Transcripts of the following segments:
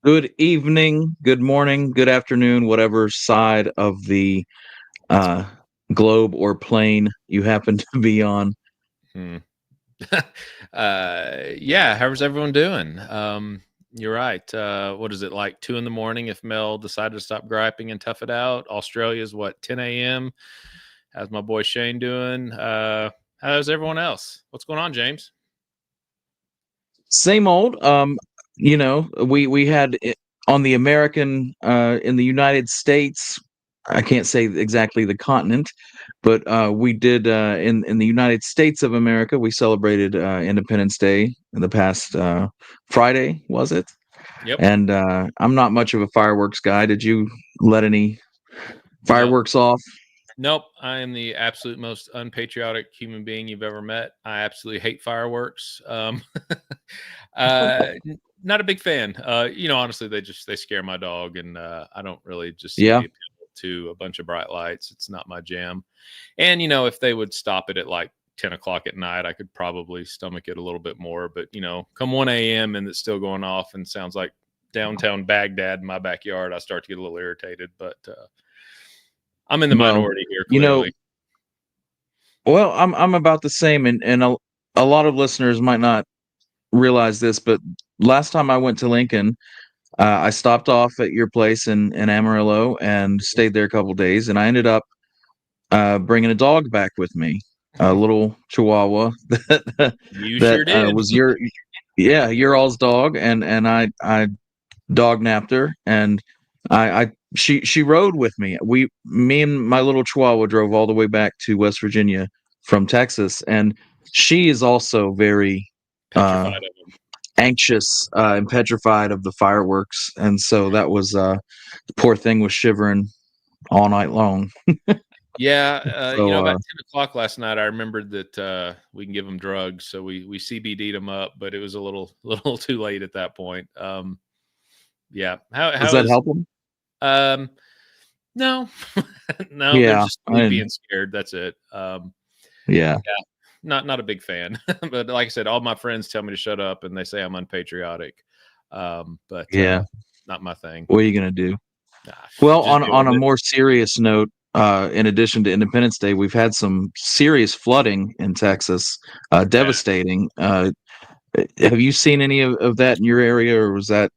Good evening, good morning, good afternoon, whatever side of the uh, globe or plane you happen to be on. Hmm. Yeah, how's everyone doing? You're right. What is it like 2 in the morning if Mel decided to stop griping and tough it out? Australia's what, 10 a.m. How's my boy Shane doing? How's everyone else? What's going on, James? Same old. We had on the American in the United States. I can't say exactly the continent, but we did in the United States of America. We celebrated Independence Day in the past Friday, was it? Yep. And I'm not much of a fireworks guy. Did you let any No. fireworks off? Nope. I am the absolute most unpatriotic human being you've ever met. I absolutely hate fireworks. Not a big fan. Honestly, they scare my dog, and I don't really just see Yeah. the appeal to a bunch of bright lights. It's not my jam. And if they would stop it at like 10 o'clock at night, I could probably stomach it a little bit more. But come 1 a.m. and it's still going off and sounds like downtown Baghdad in my backyard, I start to get a little irritated. But I'm in the Well, minority here, you know, clearly. well, I'm about the same, and a lot of listeners might not realize this, but last time I went to Lincoln, I stopped off at your place in Amarillo and stayed there a couple days, and I ended up bringing a dog back with me, a little Chihuahua that You that sure did. was your all's dog, and I dog napped her, and she rode with me. Me and my little Chihuahua drove all the way back to West Virginia from Texas, and she is also very uh, Petrified of them. anxious and petrified of the fireworks, and so that was the poor thing was shivering all night long. Yeah, So about 10 o'clock last night, I remembered that we can give them drugs, so we CBD'd them up, but it was a little little too late at that point. Yeah, does how that is help them? um no, no, they're Yeah, just sleepy and scared. That's it. yeah, Yeah, not a big fan, but like I said, all my friends tell me to shut up, and they say I'm unpatriotic. But yeah. not my thing. What are you gonna do? Nah, Well, just deal on with a it. more serious note, in addition to Independence Day, we've had some serious flooding in Texas, Yeah. devastating. Have you seen any of that in your area, or was that?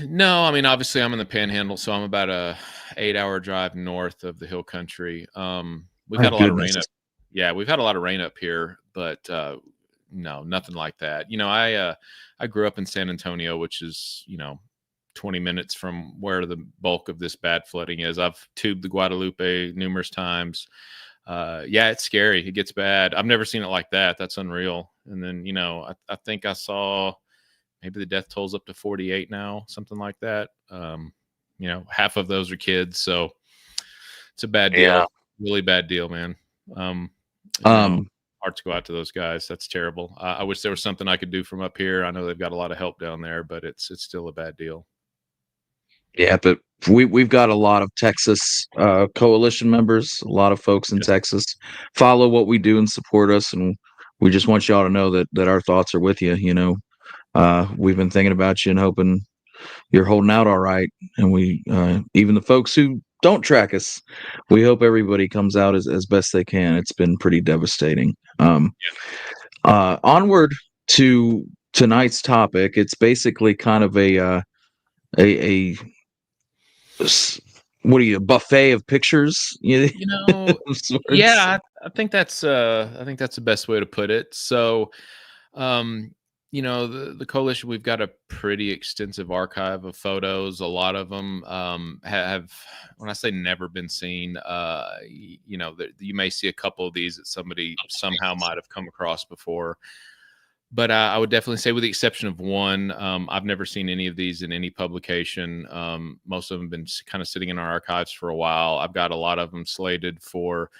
No, I mean, obviously, I'm in the Panhandle, so I'm about a 8-hour drive north of the Hill Country. We've My had a lot of goodness. rain up. Yeah, we've had a lot of rain up here, but no, nothing like that. I grew up in San Antonio, which is 20 minutes from where the bulk of this bad flooding is. I've tubed the Guadalupe numerous times. Yeah, it's scary. It gets bad. I've never seen it like that. That's unreal. And then I think I saw maybe the death toll's up to 48 now, something like that. Half of those are kids, so it's a bad Yeah. deal, really bad deal, man. Um, you know, Um, Hearts go out to those guys. That's terrible. I wish there was something I could do from up here. I know they've got a lot of help down there, but it's still a bad deal. yeah, but we've got a lot of Texas coalition members, a lot of folks in Yeah. Texas follow what we do and support us, and we just want y'all to know that our thoughts are with you. We've been thinking about you and hoping you're holding out all right. And we, even the folks who don't track us, we hope everybody comes out as best they can. It's been pretty devastating. Onward to tonight's topic. It's basically kind of a what are you, a buffet of pictures? Of sorts. Yeah, I think that's the best way to put it. So, um, the coalition, we've got a pretty extensive archive of photos. A lot of them have, when I say never been seen, that you may see a couple of these that somebody somehow might have come across before. But I would definitely say, with the exception of one, I've never seen any of these in any publication. Most of them have been kind of sitting in our archives for a while. I've got a lot of them slated for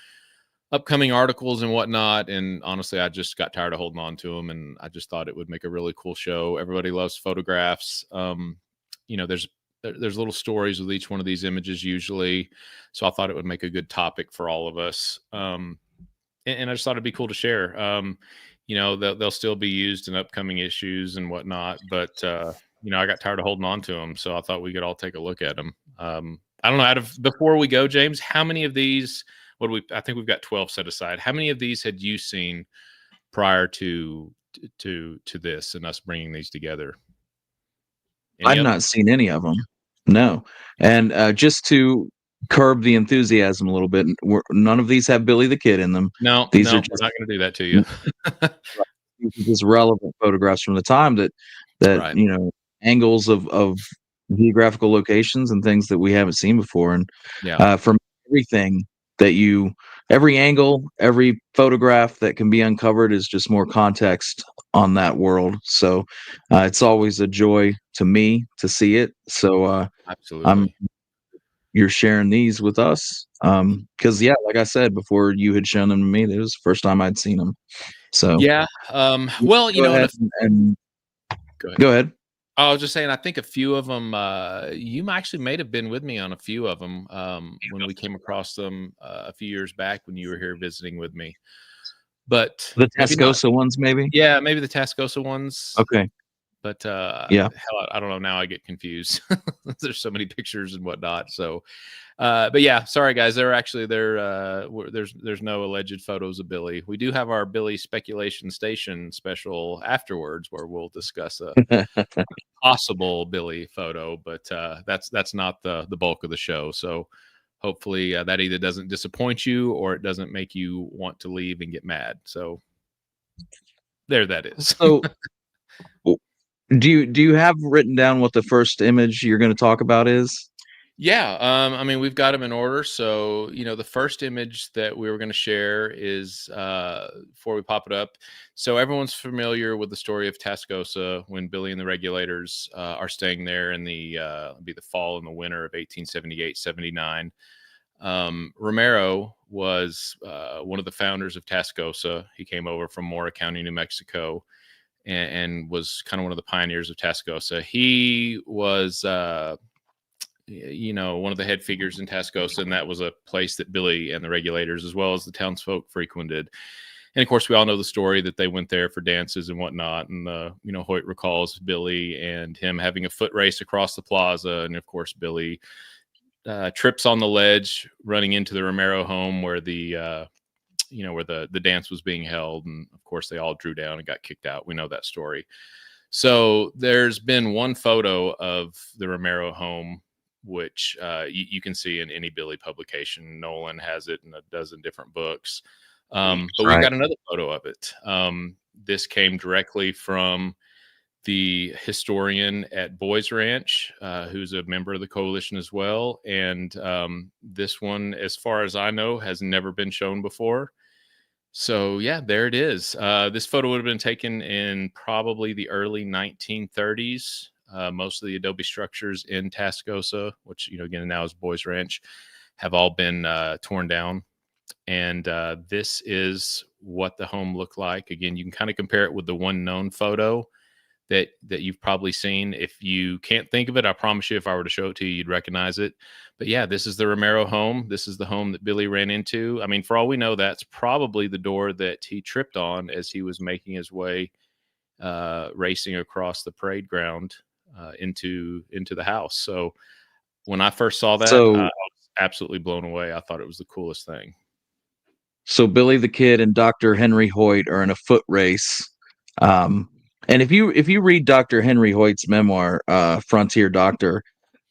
upcoming articles and whatnot. And honestly, I just got tired of holding on to them, and I just thought it would make a really cool show. Everybody loves photographs. There's little stories with each one of these images usually, so I thought it would make a good topic for all of us. And I just thought it'd be cool to share. They'll still be used in upcoming issues and whatnot, but I got tired of holding on to them, so I thought we could all take a look at them. I don't know. Before we go, James, how many of these? I think we've got 12 set aside. How many of these had you seen prior to this and us bringing these together? Any I've of them? not seen any of them. No. And, just to curb the enthusiasm a little bit, none of these have Billy the Kid in them. No, These are no, we're just not going to do that to you. these are just relevant photographs from the time that, Right. angles of geographical locations and things that we haven't seen before, and, Yeah. from everything that every angle, every photograph that can be uncovered is just more context on that world, so, it's always a joy to me to see it, so, I'm Absolutely. you're sharing these with us, because yeah, like I said, before you had shown them to me, that was the first time I'd seen them, so, Yeah. Well, go and ahead and go ahead. go ahead. I was just saying, I think a few of them, you actually might have been with me on a few of them when we came across them a few years back when you were here visiting with me, but The maybe not. Tascosa ones, maybe? Yeah, maybe the Tascosa ones, Okay, but yeah. hell, I don't know. Now I get confused. There's so many pictures and whatnot. So, but yeah, sorry guys. There's no alleged photos of Billy. We do have our Billy speculation station special afterwards where we'll discuss a possible Billy photo, but that's not the bulk of the show. So hopefully that either doesn't disappoint you or it doesn't make you want to leave and get mad. So there that is. So, w do you have written down what the first image you're gonna talk about is? Yeah, I mean, we've got them in order. So, the first image that we were going to share is before we pop it up. So, everyone's familiar with the story of Tascosa when Billy and the Regulators are staying there in the fall and the winter of 1878-79. Romero was one of the founders of Tascosa. He came over from Mora County, New Mexico, and was kind of one of the pioneers of Tascosa. He was one of the head figures in Tascosa, and that was a place that Billy and the Regulators, as well as the townsfolk, frequented. And of course, we all know the story that they went there for dances and whatnot. And Hoyt recalls Billy and him having a foot race across the plaza, and of course, Billy trips on the ledge, running into the Romero home where the dance was being held, and of course, they all drew down and got kicked out. We know that story. So there's been one photo of the Romero home which you can see in any Billy publication. Nolan has it in a dozen different books. But we've Right. got another photo of it. This came directly from the historian at Boys Ranch, who's a member of the coalition as well. And this one, as far as I know, has never been shown before. So yeah, there it is. This photo would have been taken in probably the early 1930s. Most of the adobe structures in Tascosa, which again now is Boys Ranch, have all been torn down. And this is what the home looked like. Again, you can kind of compare it with the one known photo that you've probably seen. If you can't think of it, I promise you, if I were to show it to you, you'd recognize it. But yeah, this is the Romero home. This is the home that Billy ran into. I mean, for all we know, that's probably the door that he tripped on as he was making his way racing across the parade ground into the house. So when I first saw that, I So was absolutely blown away. I thought it was the coolest thing. so Billy the Kid and Dr. Henry Hoyt are in a foot race. And if you read Dr. Henry Hoyt's memoir, Frontier Doctor,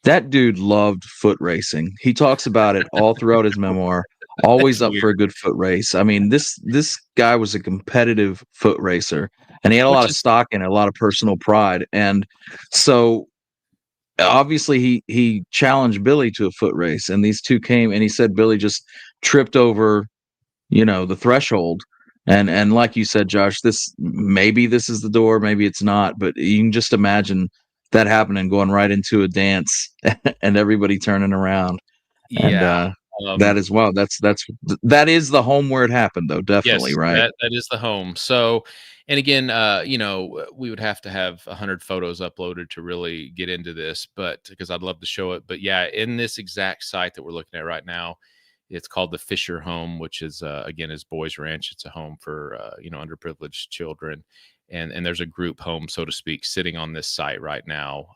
that dude loved foot racing. He talks about it all throughout his memoir, always That's up weird. for a good foot race. I mean, this guy was a competitive foot racer, and he had a lot Which of is stock in it, a lot of personal pride. And so obviously he challenged Billy to a foot race, and these two came, and he said Billy just tripped over the threshold, and like you said, Josh, this is the door, maybe it's not, but you can just imagine that happening, going right into a dance and everybody turning around, and yeah. that is wow, that is the home where it happened, though, definitely, Yes, right? that is the home. So, and again, we would have to have 100 photos uploaded to really get into this, but because I'd love to show it. But yeah, in this exact site that we're looking at right now, it's called the Fisher Home, which is again is Boys Ranch. It's a home for underprivileged children, and there's a group home, so to speak, sitting on this site right now.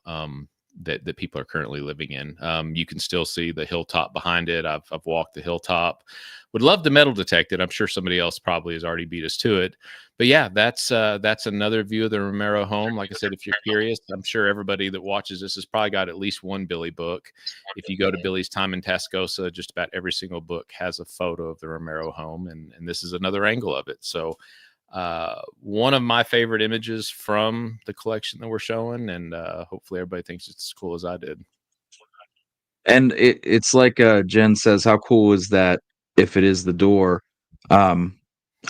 That people are currently living in. You can still see the hilltop behind it. I've walked the hilltop. Would love to metal detect it. I'm sure somebody else probably has already beat us to it. But yeah, that's another view of the Romero home. Like I said, if you're curious, I'm sure everybody that watches this has probably got at least one Billy book. If you go to Billy's Time in Tascosa, just about every single book has a photo of the Romero home, and this is another angle of it. So one of my favorite images from the collection that we're showing, and hopefully everybody thinks it's as cool as I did. And it's like Jen says, how cool is that if it is the door? I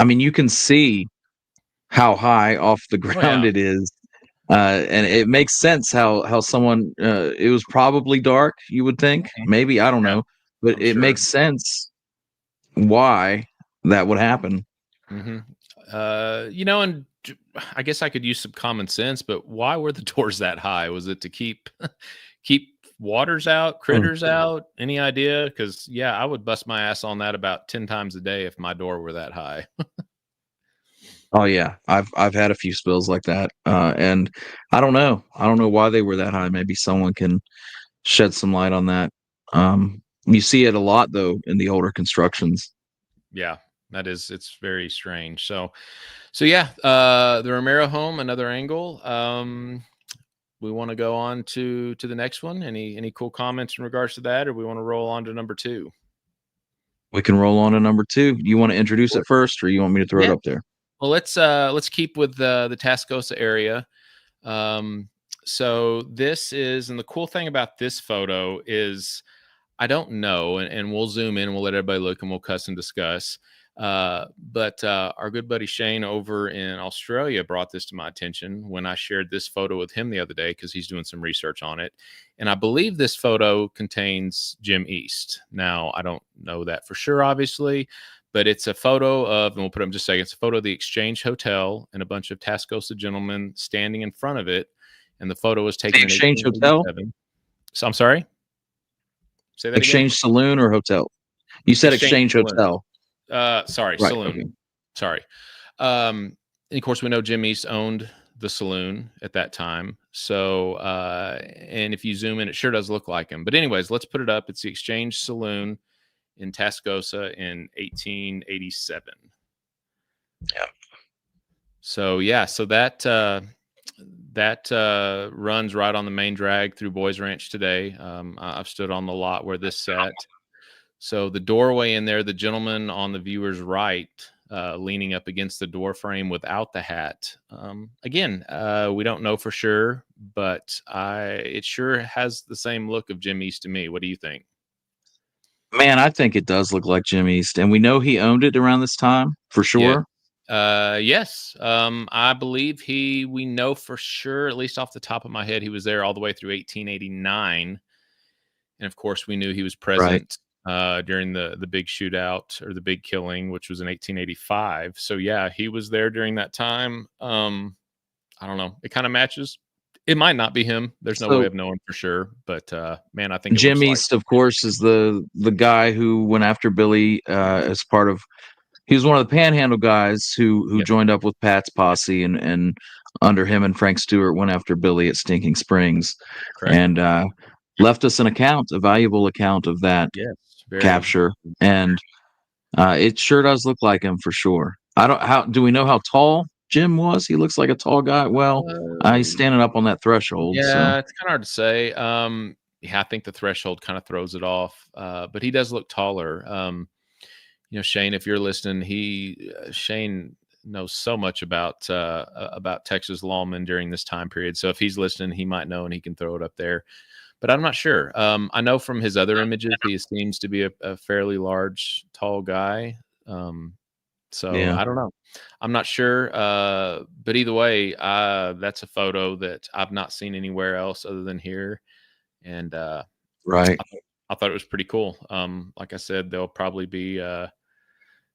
mean, you can see how high off the Oh yeah, ground it is. And it makes sense how someone it was probably dark, you would think. Maybe, I don't yeah, know. But I'm it sure. makes sense why that would happen. hmm and I guess I could use some common sense, but why were the doors that high? Was it to keep waters out, Hmm. critters out? Any idea? Because yeah, I would bust my ass on that about 10 times a day if my door were that high. Oh yeah, I've had a few spills like that, and I don't know. I don't know why they were that high. Maybe someone can shed some light on that. You see it a lot though in the older constructions. Yeah, it's very strange. So yeah, the Romero home, another angle. We want to go on to the next one. Any cool comments in regards to that, or we want to roll on to number two? We can roll on to number two. You want to introduce it first, or you want me to throw it Yeah. up there? Well, let's keep with the Tascosa area. Um, so this is, and the cool thing about this photo is I don't know, and we'll zoom in, we'll let everybody look, and we'll cuss and discuss. But our good buddy Shane over in Australia brought this to my attention when I shared this photo with him the other day because he's doing some research on it. And I believe this photo contains Jim East. Now, I don't know that for sure, obviously, but it's a photo of, and we'll put up just a second, it's a photo of the Exchange Hotel and a bunch of Tascosa gentlemen standing in front of it. And the photo was The taken in Exchange Hotel, 1887. So I'm sorry, say that again. Exchange Saloon, or hotel? You said Exchange Exchange Saloon. Hotel, Sorry, right? saloon. Okay. Sorry. And of course, we know Jim East owned the saloon at that time. So, and if you zoom in, it sure does look like him. But anyways, let's put it up. It's the Exchange Saloon in Tascosa in 1887. Yeah. So yeah, so that runs right on the main drag through Boys Ranch today. I've stood on the lot where this sat. So the doorway in there, the gentleman on the viewer's right, leaning up against the door frame without the hat. Again, we don't know for sure, but it sure has the same look of Jim East to me. What do you think? Man, I think it does look like Jim East, and we know he owned it around this time for Yeah. sure. Yes. I believe we know for sure, at least off the top of my head, he was there all the way through 1889. And of course, we knew he was Right. present during the big shootout or the big killing, which was in 1885. So yeah, he was there during that time. I don't know. It kind of matches. It might not be him. There's no way So of knowing for sure. But man, I think it Jim looks like East, of course, is the guy who went after Billy as part of. He was one of the Panhandle guys who yeah, joined up with Pat's posse, and under him and Frank Stewart went after Billy at Stinking Springs, correct. and left us an account, a valuable account of that Yes, very. capture, and it sure does look like him for sure. I don't how do we know how tall Jim was? He looks like a tall guy. Well, he's Uh, standing up on that threshold, so yeah, it's kind of hard to say. Yeah, I think the threshold kind of throws it off. But he does look taller. Shane, if you're listening, Shane knows so much about Texas lawmen during this time period. So if he's listening, he might know and he can throw it up there. But I'm not sure. I know from his other images, he seems to be a fairly large, tall guy. So yeah, I don't know. I'm not sure. But either way, that's a photo that I've not seen anywhere else other than here. And right. I thought it was pretty cool. Like I said, they'll probably be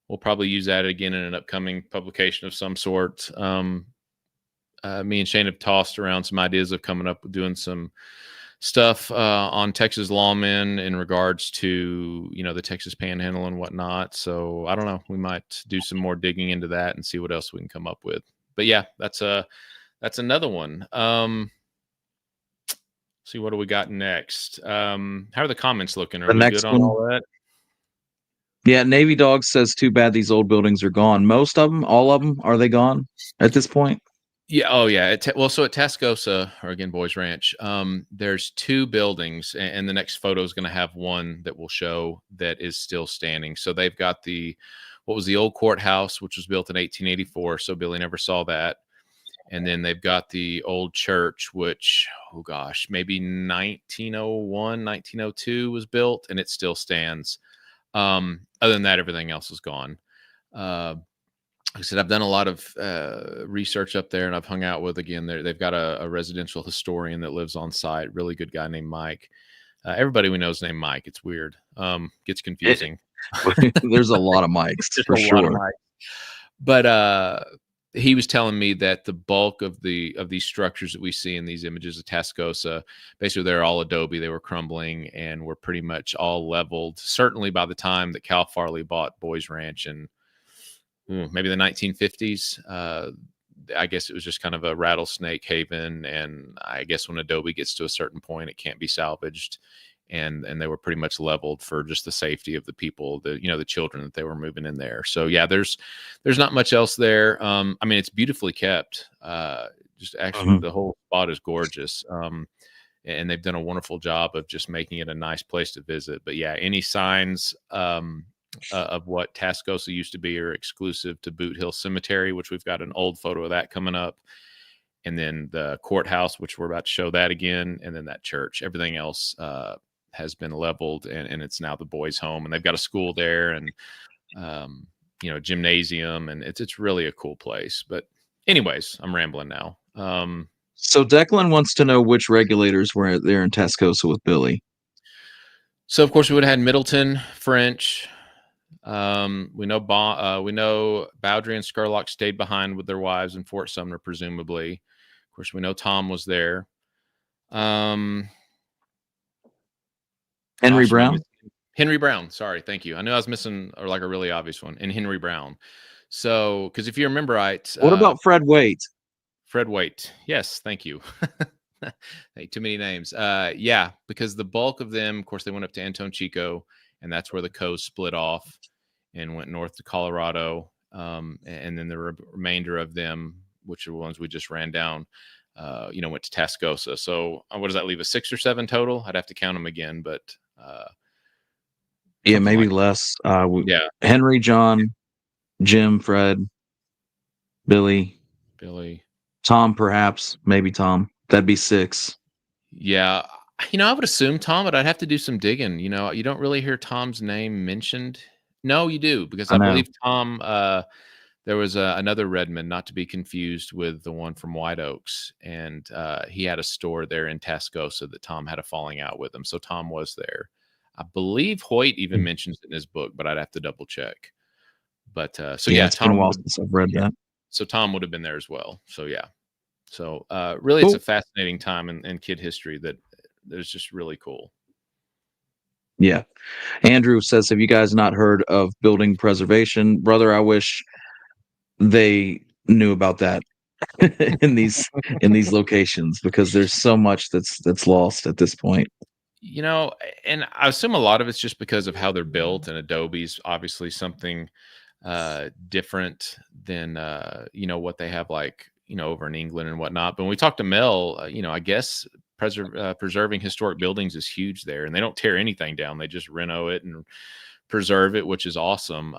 we'll probably use that again in an upcoming publication of some sort. Me and Shane have tossed around some ideas of coming up with doing some stuff on Texas lawmen in regards to the Texas Panhandle and whatnot. So I don't know. We might do some more digging into that and see what else we can come up with. But yeah, that's another one. See, what do we got next? How are the comments looking? Are The we good next on one, all that? yeah, Navy Dog says, "Too bad these old buildings are gone." Most of them, all of them, are they gone at this point? Yeah. Oh, yeah. So at Tascosa, or again, Boys Ranch, there's two buildings, and the next photo is going to have one that will show that is still standing. So they've got what was the old courthouse, which was built in 1884. So Billy never saw that. And then they've got the old church, which, oh gosh, maybe 1901, 1902 was built, and it still stands. Other than that, everything else is gone. Like I said, I've done a lot of research up there, and I've hung out with, again, they've got a residential historian that lives on site, really good guy named Mike. Everybody we know is named Mike. It's weird. Gets confusing. There's a lot of mics There's for a lot of sure. Mike. But he was telling me that the bulk of these structures that we see in these images of Tascosa, basically they're all adobe. They were crumbling and were pretty much all leveled. Certainly by the time that Cal Farley bought Boys Ranch in maybe the 1950s. I guess it was just kind of a rattlesnake haven, and I guess when adobe gets to a certain point, it can't be salvaged, and they were pretty much leveled for just the safety of the people, the children that they were moving in there. So yeah, there's not much else there. I mean, it's beautifully kept. Just actually, Mhm. the whole spot is gorgeous. And they've done a wonderful job of just making it a nice place to visit. But yeah, any signs of what Tascosa used to be are exclusive to Boot Hill Cemetery, which we've got an old photo of that coming up. And then the courthouse, which we're about to show that again. And then that church. Everything else has been leveled, and it's now the boys' home. And they've got a school there, and gymnasium, and it's really a cool place. But anyways, I'm rambling now. So Declan wants to know which regulators were there in Tascosa with Billy. So of course we would have had Middleton, French. We know Bowdry and Scurlock stayed behind with their wives in Fort Sumner, presumably. Of course, we know Tom was there. Henry Gosh, Brown. Henry Brown. Sorry, thank you. I knew I was missing, or like a really obvious one, and Henry Brown. So, because if you remember right, What about Fred Waite? Fred Waite. Yes, thank you. Hey, too many names. Yeah, because the bulk of them, of course, they went up to Anton Chico, and that's where the coast split off and went north to Colorado. And then the remainder of them, which are the ones we just ran down, went to Tascosa. So what does that leave? 6 or 7 total? I'd have to count them again, but Yeah, something maybe like less. yeah, Henry, John, Jim, Fred, Billy, Billy. Tom, perhaps, maybe Tom. That'd be 6. Yeah, I would assume Tom, but I'd have to do some digging. You don't really hear Tom's name mentioned. No, you do, because I I know. believe Tom. There was another Redmond, not to be confused with the one from White Oaks, and he had a store there in Tascosa that Tom had a falling out with him. So Tom was there. I believe Hoyt even mentions it in his book, but I'd have to double check. But so Yeah, yeah, it's been a Tom while would. since I've read Yeah, that. so Tom would have been there as well. So yeah. So really, it's a Cool. fascinating time in kid history that is just really cool. Yeah. Andrew says, "Have you guys not heard of building preservation, brother? I wish they knew about that in these locations because there's so much that's lost at this point." And I assume a lot of it's just because of how they're built, and Adobe's obviously something different than what they have, like over in England and whatnot. But when we talk to Mel, I guess preserving historic buildings is huge there, and they don't tear anything down. They just reno it and preserve it, which is awesome.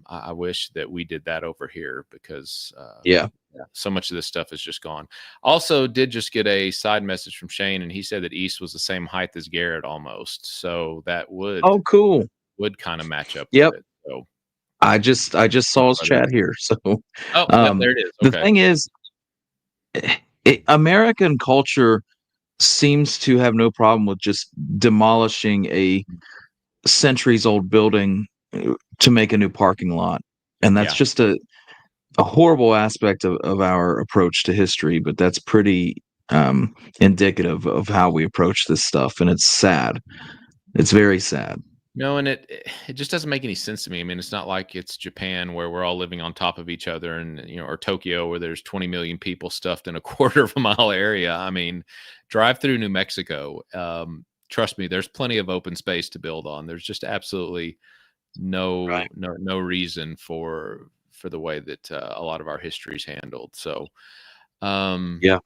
I wish that we did that over here, because Yeah. so much of this stuff is just gone. Also, did just get a side message from Shane, and he said that East was the same height as Garrett almost, so that Oh, cool. would kind of match up with Yep. it. So, I just saw his chat here. So, oh, yep, um, there it is. the Okay, thing is, American culture seems to have no problem with just demolishing a centuries old building to make a new parking lot. And that's yeah, just a horrible aspect of our approach to history, but that's pretty indicative of how we approach this stuff. And it's sad. It's very sad. No, and it just doesn't make any sense to me. I mean, it's not like it's Japan where we're all living on top of each other, and or Tokyo where there's 20 million people stuffed in a quarter of a mile area. I mean, drive through New Mexico. Trust me, there's plenty of open space to build on. There's just absolutely Right. no reason for the way that a lot of our history is handled. So, um, Yeah.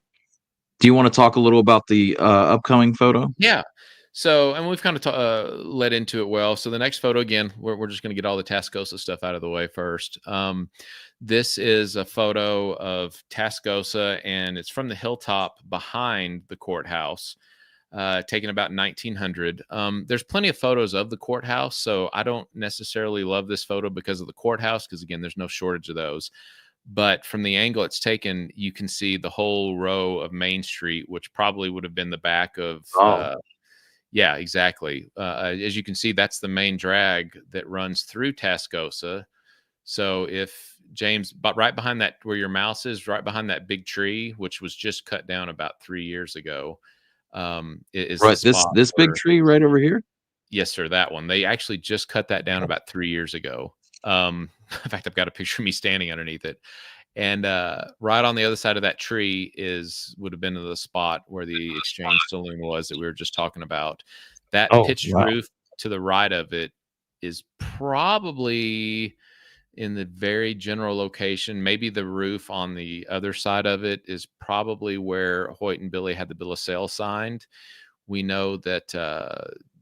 Do you want to talk a little about the upcoming photo? yeah. So, and we've kind of led into it well. So the next photo, again, we're just going to get all the Tascosa stuff out of the way first. This is a photo of Tascosa, and it's from the hilltop behind the courthouse, taken about 1900. There's plenty of photos of the courthouse, so I don't necessarily love this photo because of the courthouse, because again, there's no shortage of those. But from the angle it's taken, you can see the whole row of Main Street, which probably would have been the back of Oh, yeah, exactly. As you can see, that's the main drag that runs through Tascosa. So if James, but right behind that, where your mouse is, right behind that big tree, which was just cut down about 3 years ago, is the right. This spot this big where, tree right over here. yes, sir, that one. They actually just cut that down about 3 years ago. In fact, I've got a picture of me standing underneath it. And right on the other side of that tree would have been the spot where the exchange saloon was that we were just talking about. That Oh, pitched wow. roof to the right of it is probably in the very general location. Maybe the roof on the other side of it is probably where Hoyt and Billy had the bill of sale signed. We know that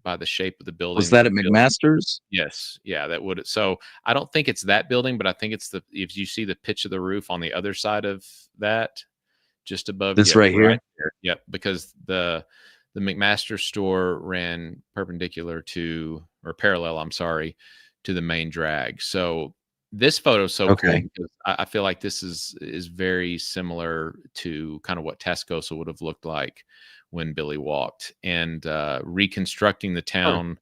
by the shape of the Was building that that was at built. McMaster's? Yes, yeah, that would, so I don't think it's that building, but I think it's the, if you see the pitch of the roof on the other side of that, just above, This yep, right right here? there. Yep, because the McMaster store ran perpendicular to, or parallel, I'm sorry, to the main drag. So this photo is so cool Okay. because I feel like this is very similar to kind of what Tascosa would have looked like when Billy walked, and reconstructing the Sure. town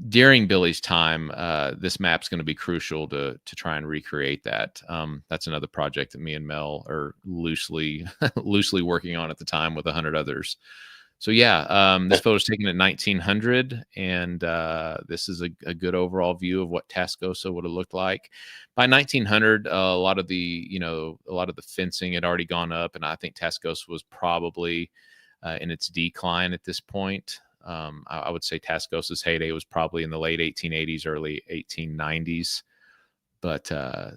during Billy's time. This map's going to be crucial to try and recreate that. That's another project that me and Mel are loosely loosely working on at the time with 100 others. So yeah, this photo was taken at 1900, and this is a good overall view of what Tascosa would have looked like. By 1900, a lot of the a lot of the fencing had already gone up, and I think Tascosa was probably in its decline at this point. I would say Tascosa's heyday was probably in the late 1880s, early 1890s. But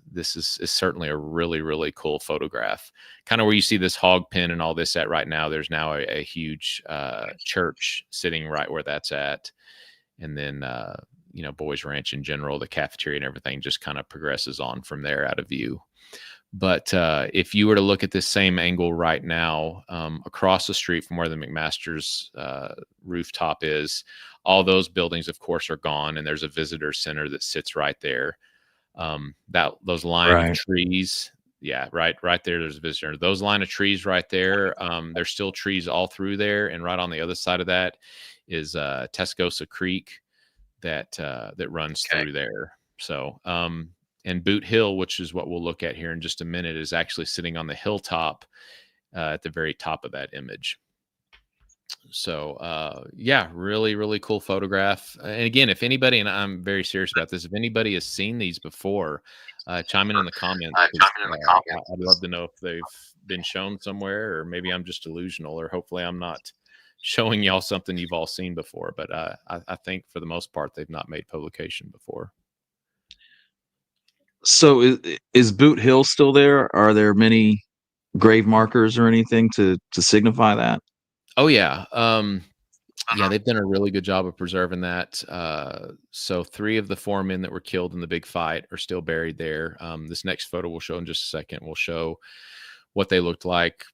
this is certainly a really cool photograph. Kind of where you see this hog pen and all this at right now. There's now a huge church sitting right where that's at, and then Boys Ranch in general, the cafeteria and everything just kind of progresses on from there out of view. But if you were to look at this same angle right now, across the street from where the McMaster's rooftop is, all those buildings, of course, are gone, and there's a visitor center that sits right there. That those line of Right. trees, yeah, right there. There's a visitor. Those line of trees right there. There's still trees all through there, and right on the other side of that is Tascosa Creek that runs Okay. through there. So, and Boot Hill, which is what we'll look at here in just a minute, is actually sitting on the hilltop at the very top of that image. So, yeah, really cool photograph. And again, if anybody, and I'm very serious about this, if anybody has seen these before, chime in the comments, 'cause, I'd love to know if they've been shown somewhere, or maybe I'm just delusional, or hopefully I'm not showing y'all something you've all seen before. But I think for the most part, they've not made publication before. So is Boot Hill still there? Are there many grave markers or anything to signify that? Oh yeah. Yeah, they've done a really good job of preserving that. So 3 of the 4 men that were killed in the big fight are still buried there. This next photo we'll show in just a second will show what they looked like.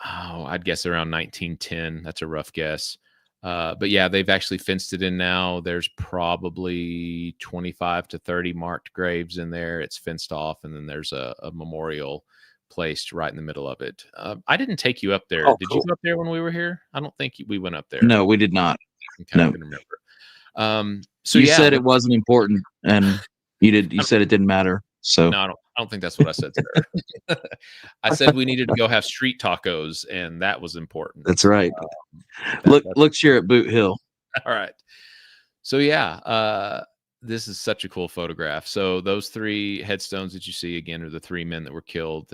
Oh, I'd guess around 1910. That's a rough guess. But yeah, they've actually fenced it in now. There's probably 25 to 30 marked graves in there. It's fenced off, and then there's a memorial placed right in the middle of it. I didn't take you up there. Oh, Did you cool. go up there when we were here? I don't think we went up there. No, we did not. Okay, I No. can remember. So You yeah, said it wasn't important, and you said it didn't matter. So no, I don't think that's what I said, sir. I said we needed to go have street tacos, and that was that's important. right. Um, Look that's look here at Boot Hill. all right. So yeah, this is such a cool photograph. So those three headstones that you see again are the three men that were killed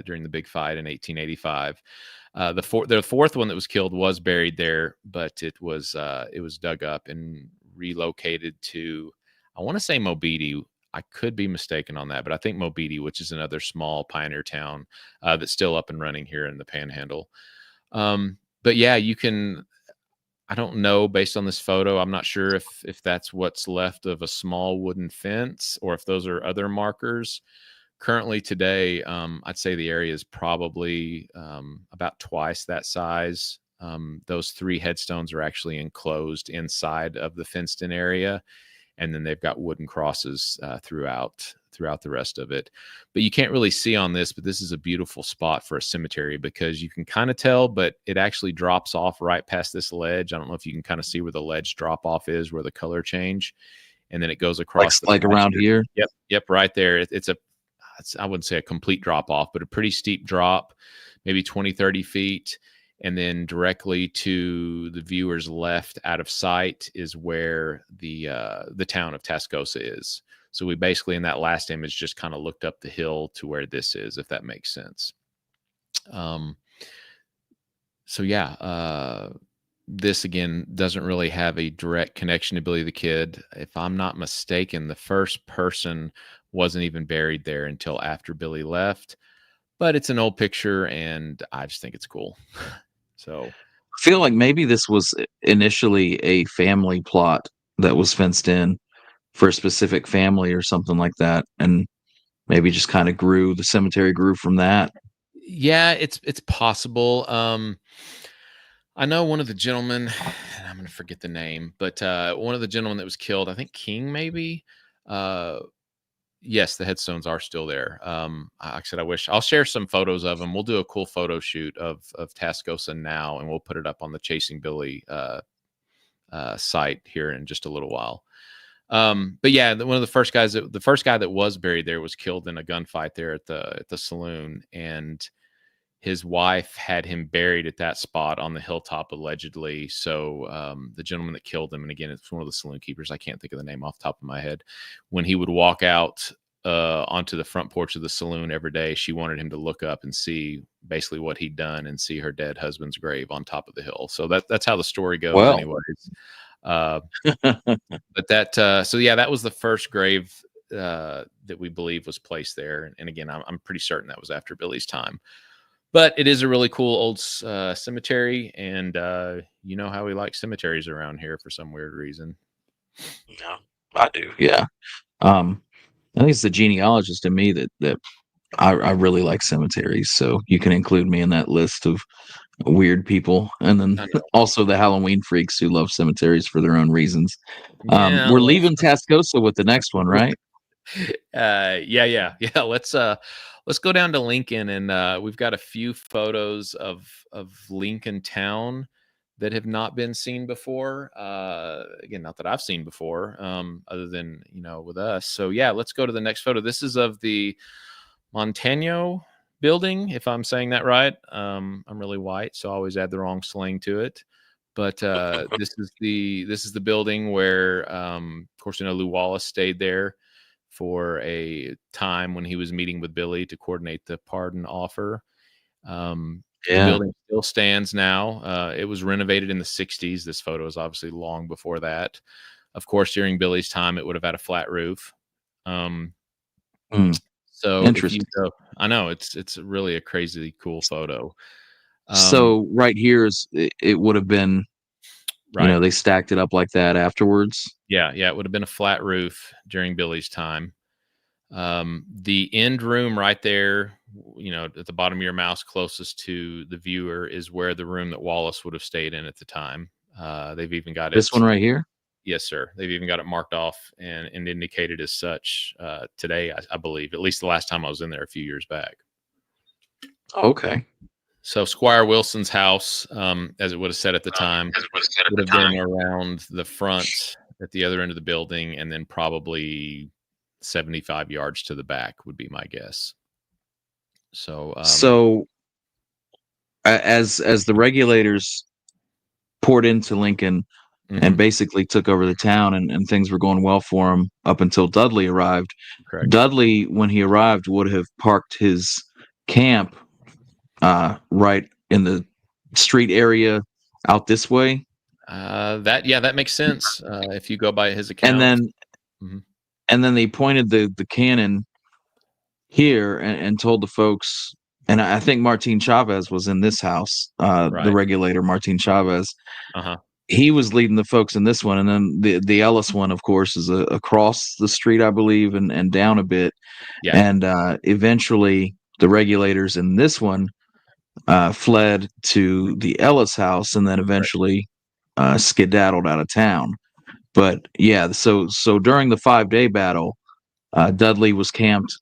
during the big fight in 1885. The fourth one that was killed was buried there, but it was dug up and relocated to, I want to say Mobidi. I could be mistaken on that, but I think Mobidi, which is another small pioneer town that's still up and running here in the Panhandle. But yeah, you can. I don't know based on this photo. I'm not sure if that's what's left of a small wooden fence or if those are other markers. Currently today, I'd say the area is probably about twice that size. Those three headstones are actually enclosed inside of the fenced-in area, and then they've got wooden crosses throughout the rest of it. But you can't really see on this, but this is a beautiful spot for a cemetery because you can kind of tell, but it actually drops off right past this ledge. I don't know if you can kind of see where the ledge drop off is, where the color change, and then it goes across the Like around pasture. here. Yep, right there. I wouldn't say a complete drop off, but a pretty steep drop, maybe 20, 30 feet. And then directly to the viewer's left out of sight is where the town of Tascosa is. So we basically in that last image just kind of looked up the hill to where this is, if that makes sense. So yeah, this again doesn't really have a direct connection to Billy the Kid. If I'm not mistaken, the first person wasn't even buried there until after Billy left. But it's an old picture, and I just think it's cool. So I feel like maybe this was initially a family plot that was fenced in for a specific family or something like that, and maybe just kind of grew. The cemetery grew from that. yeah, it's possible. I know one of the gentlemen, and I'm going to forget the name, but one of the gentlemen that was killed, I think King maybe. Uh, yes, the headstones are still there. Like I said, I'll share some photos of them. We'll do a cool photo shoot of Tascosa now, and we'll put it up on the Chasing Billy site here in just a little while. But yeah, one of the first guy that was buried there was killed in a gunfight there at the saloon, and his wife had him buried at that spot on the hilltop allegedly. So the gentleman that killed him, and again, it's one of the saloon keepers. I can't think of the name off the top of my head. When he would walk out onto the front porch of the saloon every day, she wanted him to look up and see basically what he'd done and see her dead husband's grave on top of the hill. So that's how the story goes, Well, anyways. But so yeah, that was the first grave that we believe was placed there. And again, I'm pretty certain that was after Billy's time. But it is a really cool old cemetery, and you know how we like cemeteries around here for some weird reason. yeah, I do. Yeah. I think it's the genealogist in me that I really like cemeteries. So you can include me in that list of weird people, and then I know. also the Halloween freaks who love cemeteries for their own reasons. Yeah, We're leaving Tascosa with the next one, right? yeah. Let's go down to Lincoln, and we've got a few photos of Lincoln Town that have not been seen before. Again, not that I've seen before, other than with us. So yeah, let's go to the next photo. This is of the Montano building, if I'm saying that right. I'm really white, so I always add the wrong slang to it. But this is the building where, of course, Lew Wallace stayed there for a time when he was meeting with Billy to coordinate the pardon offer. The Yeah. building still stands now. It was renovated in the 60s. This photo is obviously long before that. Of course, during Billy's time, it would have had a flat roof. Hmm. So if you Interesting. go, I know it's really a crazy cool photo. So right here is it would have been, Right. they stacked it up like that afterwards. Yeah, it would have been a flat roof during Billy's time. The end room right there, at the bottom of your mouse closest to the viewer is where the room that Wallace would have stayed in at the time. They've even got This one it. right here. Yes, sir. They've even got it marked off and indicated as such today, I believe, at least the last time I was in there a few years back. Okay. So Squire Wilson's house, as it would have said at the time, would have been around the front at the other end of the building, and then probably 75 yards to the back would be my guess. So, So as the regulators poured into Lincoln, and Mhm. basically took over the town, and things were going well for him up until Dudley arrived. Correct. Dudley, when he arrived, would have parked his camp right in the street area out this way, That makes sense, if you go by his and account. then Mhm. they pointed the cannon here and told the folks. And I think Martin Chavez was in this house, the Right. regulator, Martin Chavez. Uh-huh. He was leading the folks in this one, and then the Ellis one, of course, is across the street, I believe, and down a bit. Yeah. And eventually, the regulators in this one fled to the Ellis house, and then Correct. eventually skedaddled out of town. But yeah, so during the 5-day battle, Dudley was camped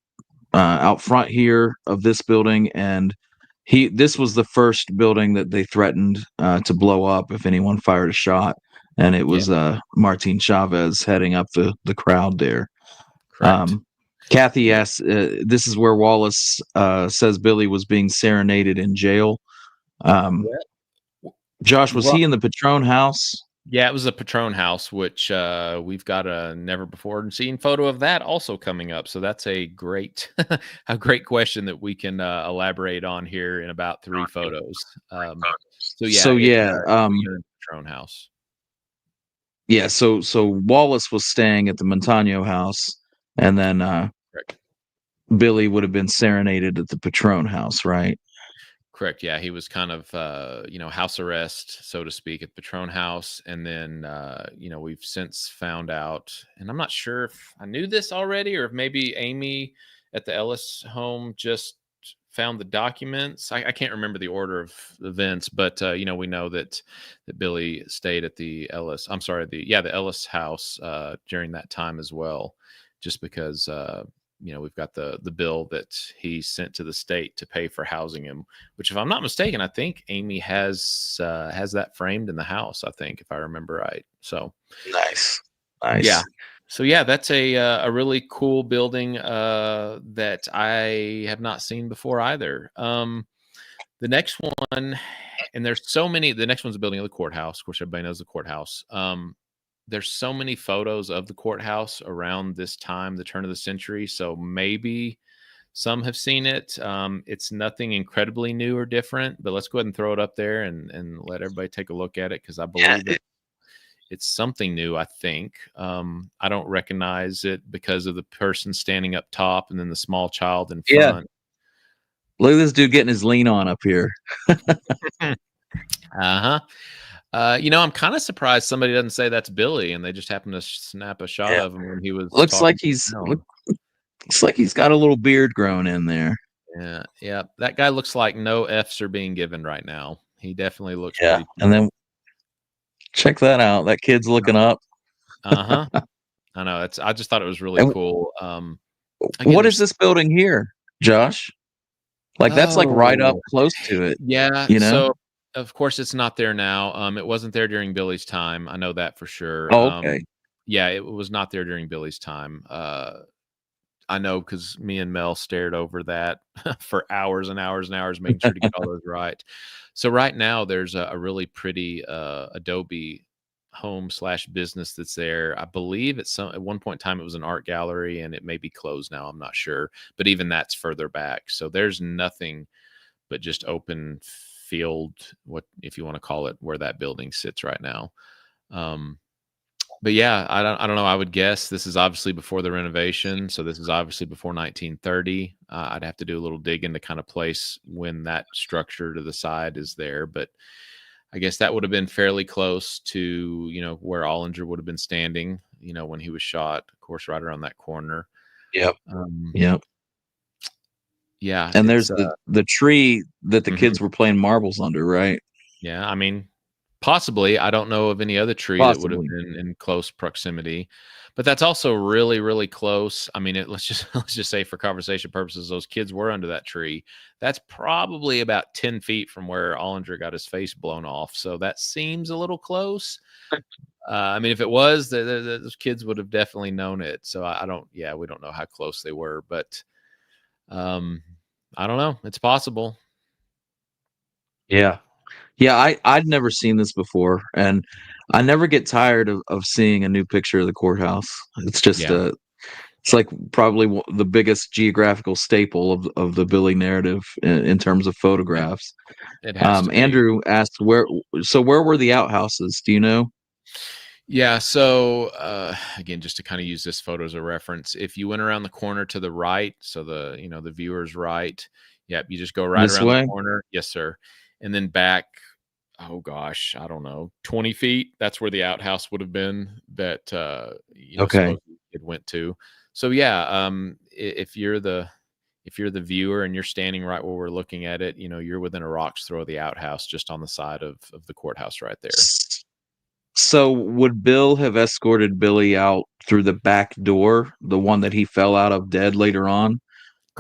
out front here of this building, and this was the first building that they threatened to blow up if anyone fired a shot, and it Yeah. was Martin Chavez heading up the crowd there. Correct. Um, Kathy Yeah. asks, "This is where Wallace says Billy was being serenaded in jail." Um, Well, Josh, was well, he in the Patrone house? yeah, it was a Patrone house, which, we've got a never before seen photo of that also coming up, so that's a great a great question that we can, elaborate on here in about 3 photos. So yeah, So yeah, we are in Patrone house. yeah. So Wallace was staying at the Montano house, and then Correct. Billy would have been serenaded at the Patrone house, right? Correct. Yeah, he was kind of house arrest, so to speak, at Patrone House, and then we've since found out, and I'm not sure if I knew this already or if maybe Amy at the Ellis home just found the documents. I can't remember the order of events, but we know that Billy stayed at the Ellis. I'm sorry, the Ellis house during that time as well, just because. We've got the bill that he sent to the state to pay for housing him, which, if I'm not mistaken, I think Amy has that framed in the house. I think, if I remember right. So Nice, yeah, nice. that's a really cool building that I have not seen before either. The next one, and there's so many. The next one's a building of the courthouse. Of course, everybody knows the courthouse. There's so many photos of the courthouse around this time, the turn of the century. So maybe some have seen it. It's nothing incredibly new or different, but let's go ahead and throw it up there and let everybody take a look at it, because I Yeah, believe it's something new. I think I don't recognize it because of the person standing up top and then the small child in yeah. front. Look at this dude getting his lean on up here. Uh huh. I'm kind of surprised somebody doesn't say that's Billy, and they just happen to snap a shot Yeah, of him when he was looks like talking to the town. looks like he's got a little beard growing in there. Yeah, yeah. That guy looks like no Fs are being given right now. He definitely looks Yeah, pretty and chill. then check that out. That kid's looking up. Uh-huh. I know. I just thought it was really And cool. Again, what is there's this building here, Josh? Like that's like right up oh, close to it, yeah. you know? So of course it's not there now. It wasn't there during Billy's time. I know that for sure. Oh, okay. Yeah, it was not there during Billy's time. I know because me and Mel stared over that for hours and hours and hours, making sure to get all those right. So right now, there's a really pretty Adobe home slash business that's there. I believe at one point in time it was an art gallery, and it may be closed now. I'm not sure, but even that's further back. So there's nothing but just open field, what if you want to call it, where that building sits right now. Um, but yeah, I don't know. I would guess this is obviously before the renovation, so this is obviously before 1930. I'd have to do a little digging to kind of place when that structure to the side is there, but I guess that would have been fairly close to where Ollinger would have been standing, when he was shot. Of course, right around that corner. Yep. Um, Yep. yeah, And it's there's the tree that the mhm. kids were playing marbles under, right? Yeah, I mean, possibly. I don't know of any other tree that would have Possibly. been in close proximity, but that's also really, really close. I mean, let's just let's just say, for conversation purposes, those kids were under that tree. That's probably about 10 feet from where Ollinger got his face blown off. So that seems a little close. I mean, if it was, those kids would have definitely known it. So I don't. Yeah, we don't know how close they were, but um, I don't know. It's possible. Yeah. Yeah, I'd never seen this before, and I never get tired of seeing a new picture of the courthouse. It's just Yeah, it's like probably the biggest geographical staple of the Billy narrative in terms of yeah, photographs. it has to be. Andrew asked where were the outhouses? Do you know? Yeah, so, again, just to kinda use this photo as a reference, if you went around the corner to the right, so the viewer's right, yep, you just go right This around the way? corner. Yes, sir. And then back, oh gosh, I don't know, 20 feet, that's where the outhouse would have been that, Okay. supposedly it went to. So, yeah, if you're the viewer and you're standing right where we're looking at it, you're within a rock's throw of the outhouse just on the side of the courthouse right there. S- So would Bill have escorted Billy out through the back door, the one that he fell out of dead later on,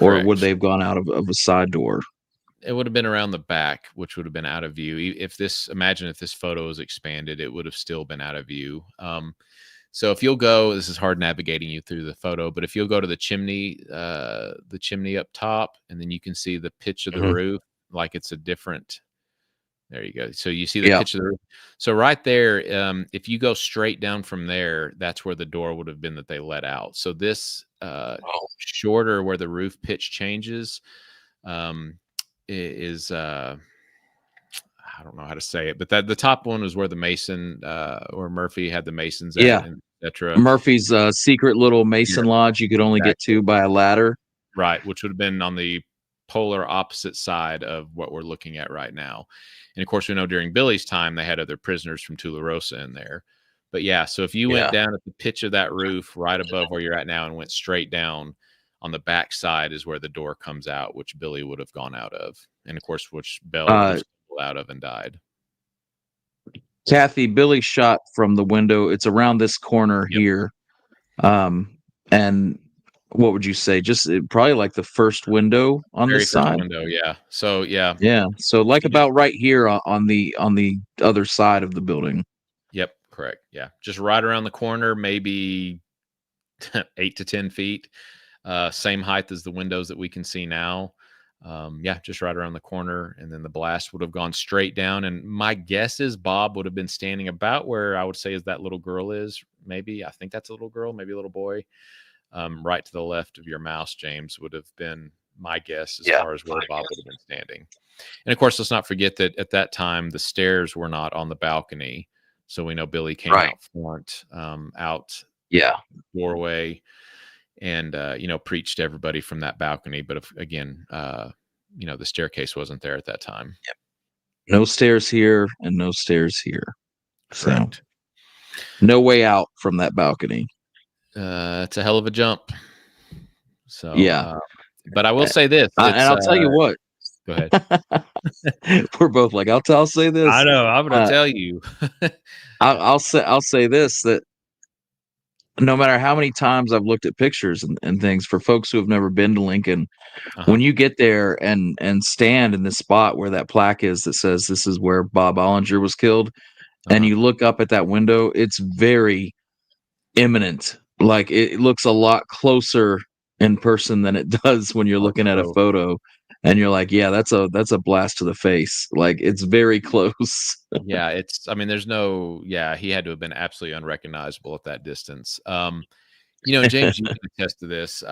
or would they Correct. have gone out of a side door? It would have been around the back, which would have been out of view. Imagine if this photo was expanded, it would have still been out of view. So if you'll go, this is hard navigating you through the photo, but if you'll go to the chimney up top, and then you can see the pitch of the Mhm. roof, like it's a different. There you go. So you see the Yeah. pitch of the roof. So right there, if you go straight down from there, that's where the door would have been that they let out. So this Oh. shorter where the roof pitch changes um, is I don't know how to say it, but that the top one was where the mason where Murphy had the masons at Yeah. and etc. Murphy's secret little Yeah, Mason lodge you could only get exactly. to by a ladder. Right, which would have been on the polar opposite side of what we're looking at right now. And of course, we know during Billy's time they had other prisoners from Tularosa in there. But yeah, so if you went Yeah. down at the pitch of that roof right above where you're at now and went straight down, on the back side is where the door comes out, which Billy would have gone out of. And of course, which Bell would have Uh, stumbled out of and died. Kathy, Billy shot from the window. It's around this corner Yep. here. Um, and what would you say? Just probably like the first window on Very this first side. window, yeah. So, yeah, Yeah. So like you just about right here on the other side of the building. yep, correct, yeah. Just right around the corner, maybe 8 to 10 feet, same height as the windows that we can see now. Yeah, just right around the corner, and then the blast would have gone straight down, and my guess is Bob would have been standing about where I would say is that little girl is, maybe, I think that's a little girl, maybe a little boy. Right to the left of your mouse, James, would have been my guess as Yeah. far as where Bob would have been standing. And of course, let's not forget that at that time the stairs were not on the balcony, so we know Billy came Right. out front, out Yeah. doorway, and preached to everybody from that balcony. But if, again, the staircase wasn't there at that time. No stairs here and no stairs here. So Correct. no way out from that balcony. It's a hell of a jump. So, Yeah. but I will say this: And it's I'll tell you what. go ahead. We're both like, I'll say I this. know. I'm going to Uh, tell you. I'll say this, that no matter how many times I've looked at pictures and things for folks who have never been to Lincoln, Uh-huh. when you get there and stand in the spot where that plaque is that says this is where Bob Ollinger was killed, and Uh-huh. you look up at that window, it's very imminent. Like it looks a lot closer in person than it does when you're looking at a So photo. And you're like, yeah, that's a blast to the face. Like it's very close. yeah, I mean, there's no, yeah, he had to have been absolutely unrecognizable at that distance. And James, you can attest to this.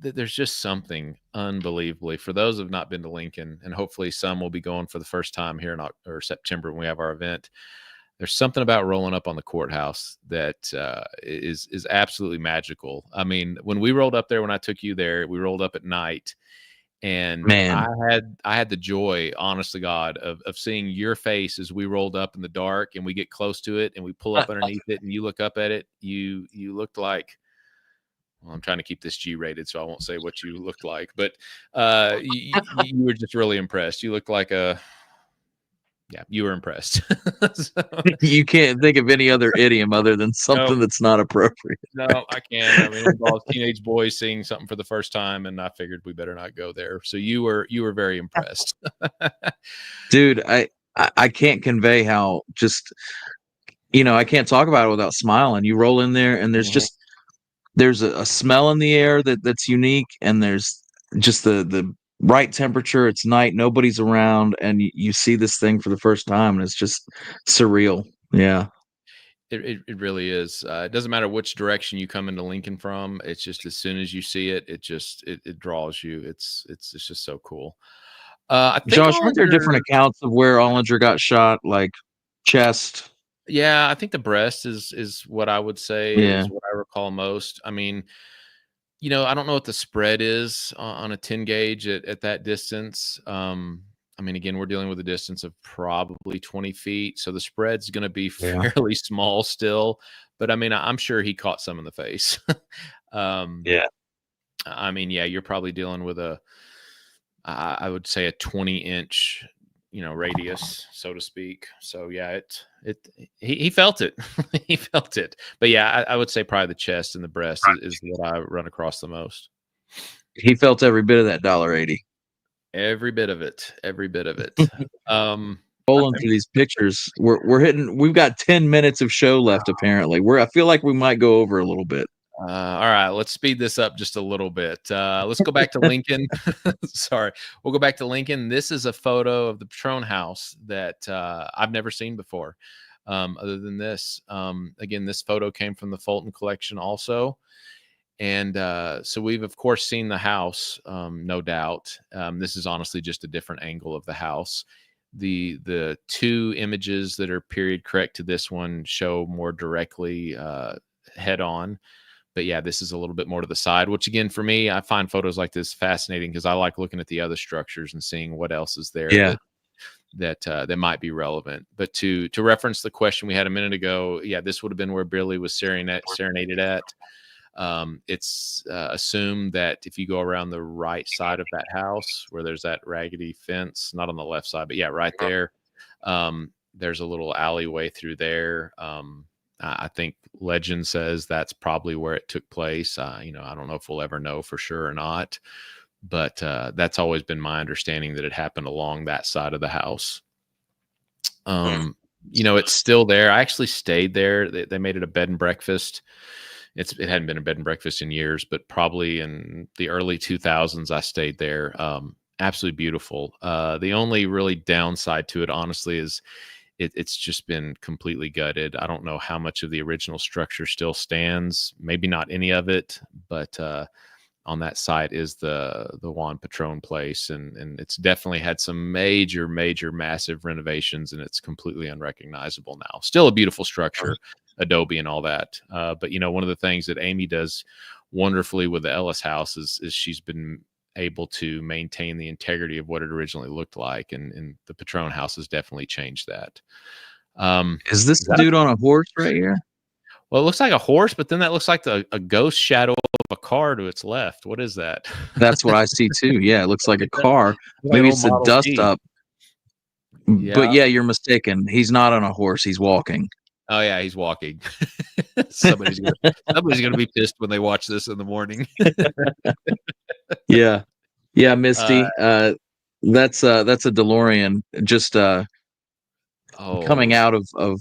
There's just something unbelievably for those who have not been to Lincoln, and hopefully some will be going for the first time here in or September when we have our event. There's something about rolling up on the courthouse that is absolutely magical. I mean, when we rolled up there, when I took you there, we rolled up at night, and I Man, had I had the joy, honest to God, of seeing your face as we rolled up in the dark, and we get close to it, and we pull up underneath it, and you look up at it. You looked like, well, I'm trying to keep this G rated, so I won't say what you looked like, but you were just really impressed. You looked like yeah, you were impressed. So, you can't think of any other idiom other than no, something that's not appropriate. no, I can't. I mean, it involves teenage boys seeing something for the first time, and I figured we better not go there. So you were very impressed. Dude, I can't convey how just I can't talk about it without smiling. You roll in there and Mhm. there's a smell in the air that's unique, and there's just the right temperature. It's night, nobody's around, and you see this thing for the first time, and it's just surreal. Yeah. It really is. It doesn't matter which direction you come into Lincoln from. It's just as soon as you see it, it draws you. It's just so cool. I think Josh, weren't there different Ollinger. accounts of where Ollinger got shot, like chest? Yeah, I think the breast is what I would say Yeah, is what I recall most. I mean, I don't know what the spread is on a 10 gauge at that distance. I mean, again, we're dealing with a distance of probably 20 feet, so the spread's going to be yeah, fairly small still. But I mean, I'm sure he caught some in the face. um, yeah. I mean, yeah, you're probably dealing with I would say a 20-inch, radius, so to speak. So yeah, he felt it. He felt it. But yeah, I would say probably the chest and the breast is what I run across the most. He felt every bit of that $1.80. Every bit of it. Every bit of it. Um, Scrolling through these pictures, we're hitting. We've got 10 minutes of show left. Apparently, I feel like we might go over a little bit. all right, let's speed this up just a little bit. Let's go back to Lincoln. Sorry, we'll go back to Lincoln. This is a photo of the Patrone house that I've never seen before. Other than this, again, this photo came from the Fulton collection also. And so we've of course seen the house, no doubt. This is honestly just a different angle of the house. The two images that are period correct to this one show more directly head on. But yeah, this is a little bit more to the side, which again, for me, I find photos like this fascinating because I like looking at the other structures and seeing what else is there Yeah. that might be relevant. But to reference the question we had a minute ago, yeah, this would have been where Billy was serenaded at. It's assumed that if you go around the right side of that house where there's that raggedy fence, not on the left side, but yeah, right there, there's a little alleyway through there. I think legend says that's probably where it took place. I don't know if we'll ever know for sure or not, but that's always been my understanding that it happened along that side of the house. It's still there. I actually stayed there. They made it a bed and breakfast. It hadn't been a bed and breakfast in years, but probably in the early 2000s, I stayed there. Absolutely beautiful. The only really downside to it, honestly, is it's just been completely gutted. I don't know how much of the original structure still stands. Maybe not any of it, but on that site is the Juan Patrone place, and it's definitely had some major, massive renovations, and it's completely unrecognizable now. Still a beautiful structure, adobe and all that. But one of the things that Amy does wonderfully with the Ellis house is she's been able to maintain the integrity of what it originally looked like, and the Patrone house has definitely changed that. Is this the dude on a horse right here? Well, it looks like a horse, but then that looks like a ghost shadow of a car to its left. What is that? That's what I see too. Yeah, it looks like a car. Like Maybe an it's old a Model dust T. up. But Yeah. yeah, you're mistaken. He's not on a horse. He's walking. Oh yeah, he's walking. Somebody's gonna be pissed when they watch this in the morning. Yeah. Yeah, Misty. That's a DeLorean just coming Oh out of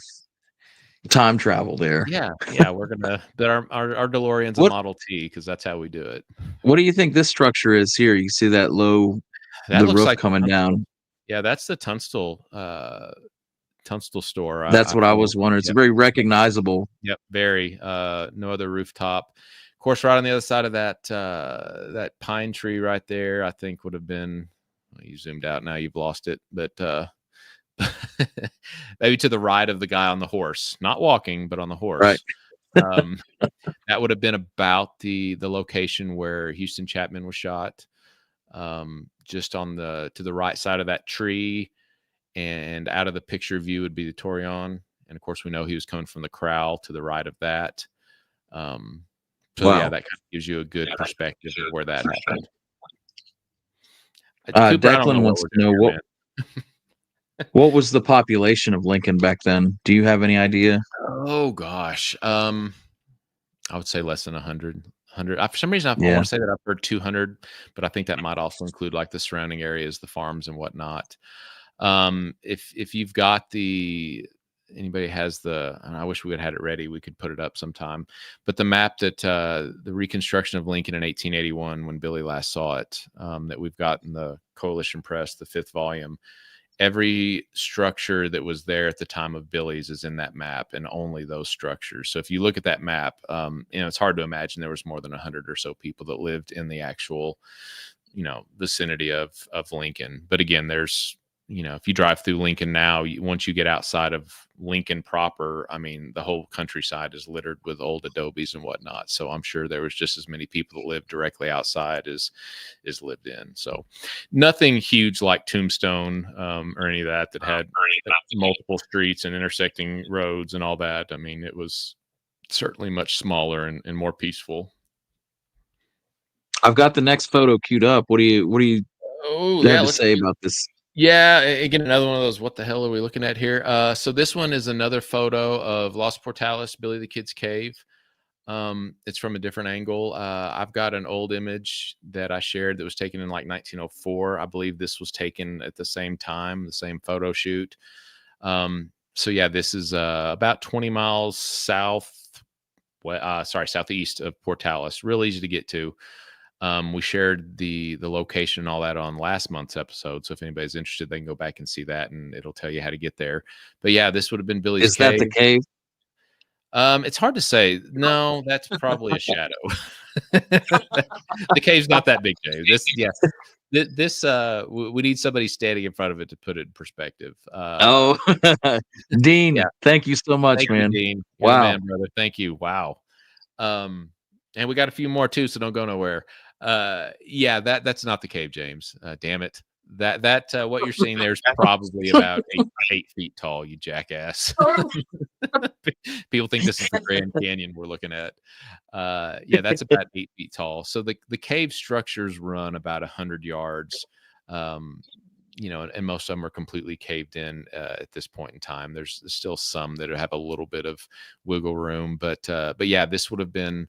time travel there. yeah, we're gonna. But our DeLorean's a What Model T because that's how we do it. what do you think this structure is here? You see that That the looks roof like the coming Tunstall. down. Yeah, that's the Tunstall store. That's I what I call. was wondering. It's Yep. very recognizable. Yep. Very. No other rooftop. Of course, right on the other side of that pine tree right there, I think would have been. Well, you zoomed out now. You've lost it, but maybe to the right of the guy on the horse, not walking, but on the Right. horse. Um, that would have been about the location where Houston Chapman was shot. Just to the right side of that tree, and out of the picture view would be the Torion. And of course, we know he was coming from the corral to the right of that. So yeah, Wow. that kind of gives you a good perspective of where that happened. Cooper, I don't know Declan what wants we're to doing know here, man. what was the population of Lincoln back then? Do you have any idea? Oh gosh. I would say less than 100. For some reason, I Yeah. want to say that I've heard 200, but I think that might also include like the surrounding areas, the farms and whatnot. If you've got anybody has and I wish we had had it ready, we could put it up sometime. But the map that the reconstruction of Lincoln in 1881, when Billy last saw it, that we've got in the Coalition Press, the 5th volume, every structure that was there at the time of Billy's is in that map, and only those structures. So if you look at that map, it's hard to imagine there was more than 100 or so people that lived in the actual, vicinity of Lincoln. But again, there's, if you drive through Lincoln now, once you get outside of Lincoln proper, I mean, the whole countryside is littered with old adobes and whatnot. So I'm sure there was just as many people that lived directly outside as lived in. So nothing huge like Tombstone, or any of that had multiple streets and intersecting roads and all that. I mean, it was certainly much smaller and more peaceful. I've got the next photo queued up. What do you have to say about this? Yeah, again, another one of those, what the hell are we looking at here? So this one is another photo of Los Portales, Billy the Kid's cave. It's from a different angle. I've got an old image that I shared that was taken in like 1904. I believe this was taken at the same time, the same photo shoot. So yeah, this is about 20 miles southeast of Portales. Real easy to get to. We shared the location and all that on last month's episode. So if anybody's interested, they can go back and see that, and it'll tell you how to get there. But yeah, this would have been Billy's Is cave. that the cave? It's hard to say. No, that's probably a shadow. The cave's not that big, Dave. We need somebody standing in front of it to put it in perspective. Dean, yeah. Thank you so much, man. Dean. You're wow, the man, brother. Thank you. Wow. And we got a few more too, so don't go nowhere. That's not the cave, James. Damn it. That what you're seeing there is probably about 8 feet tall, you jackass. People think this is the Grand Canyon we're looking at. That's about 8 feet tall. So the cave structures run about 100 yards. And most of them are completely caved in at this point in time. There's still some that have a little bit of wiggle room, but yeah, this would have been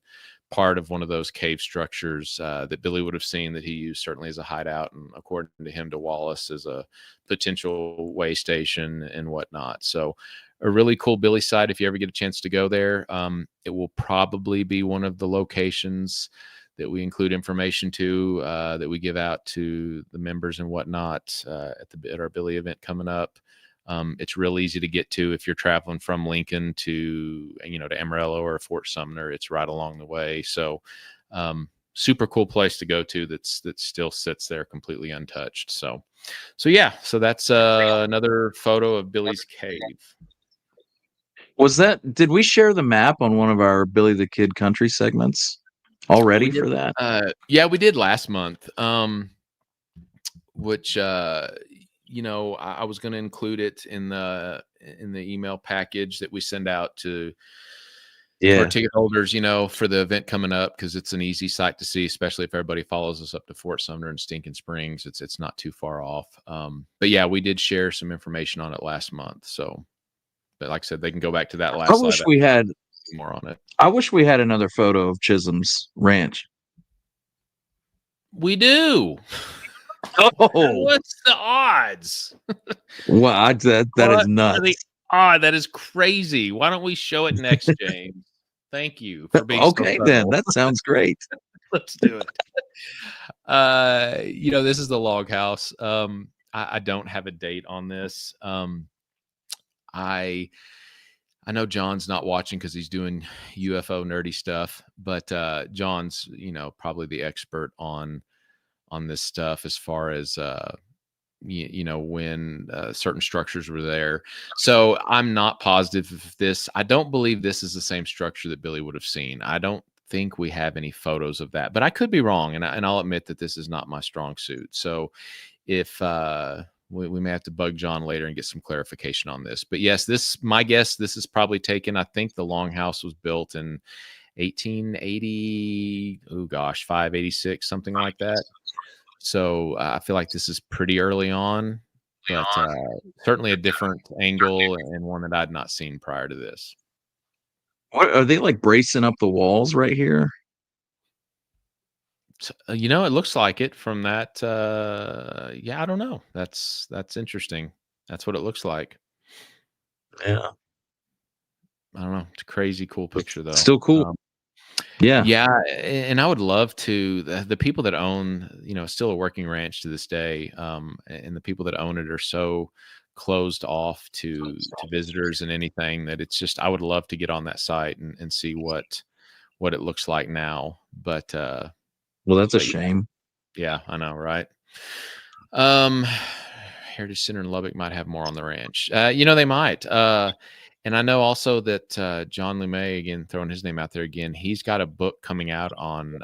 part of one of those cave structures that Billy would have seen, that he used certainly as a hideout, and according to him, to Wallace, as a potential way station and whatnot. So a really cool Billy site. If you ever get a chance to go there, it will probably be one of the locations that we include information to, that we give out to the members and whatnot at our Billy event coming up. It's real easy to get to if you're traveling from Lincoln to Amarillo or Fort Sumner. It's right along the way. So super cool place to go to that still sits there completely untouched. So that's another photo of Billy's cave. Did we share the map on one of our Billy the Kid country segments already for that? Yeah, we did last month. Which I was going to include it in the email package that we send out to our ticket holders, for the event coming up, because it's an easy site to see, especially if everybody follows us up to Fort Sumner and Stinking Springs. It's not too far off. But yeah, we did share some information on it last month. So, but like I said, they can go back to that last slide. I wish we had more on it. I wish we had another photo of Chisum's ranch. We do. Oh, what's the odds? Wow, that is nuts. That is crazy. Why don't we show it next, James? Thank you for being okay. Then that sounds great. Let's do it. This is the log house. I don't have a date on this. I know John's not watching because he's doing UFO nerdy stuff, but John's probably the expert on this stuff as far as when certain structures were there. So I'm not positive if I don't believe this is the same structure that Billy would have seen. I don't think we have any photos of that, but I could be wrong, and I'll admit that this is not my strong suit. So if we may have to bug John later and get some clarification on this. But yes, my guess, this is probably taken. I think the longhouse was built in 1880. Oh gosh, 586, something like that. So I feel like this is pretty early on, but certainly a different angle and one that I'd not seen prior to this. What are they like, bracing up the walls right here? It looks like it from that. I don't know. That's interesting. That's what it looks like. Yeah. I don't know. It's a crazy cool picture though. Still cool. Yeah. Yeah, and I would love to the people that own, it's still a working ranch to this day, and the people that own it are so closed off to visitors and anything that it's just I would love to get on that site and see what it looks like now. Well, that's a But shame. yeah, I know, right? Um, Heritage Center in Lubbock might have more on the ranch. They might. And I know also that John LeMay, again, throwing his name out there again, he's got a book coming out on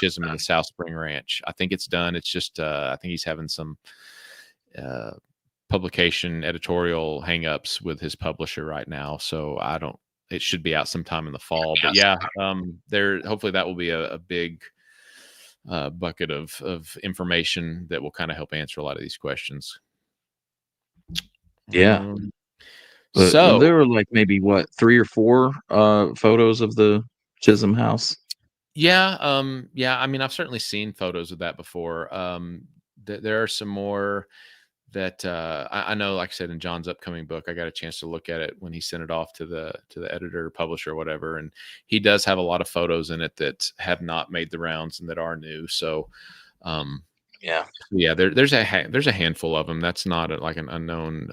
Chisum and the South Spring Ranch. I think it's done. It's just I think he's having some uh, publication editorial hangups with his publisher right now. So I don't. It should be out sometime in the fall. But yeah, there. Hopefully that will be a big bucket of information that will kind of help answer a lot of these questions. Yeah. Um, But so there were like maybe what 3 or 4 photos of the Chisum house. yeah. I mean, I've certainly seen photos of that before. There are some more that I know. Like I said, in John's upcoming book, I got a chance to look at it when he sent it off to the editor, publisher, whatever, and he does have a lot of photos in it that have not made the rounds and that are new. So, um, Yeah. yeah, there's a handful of them. That's not like an unknown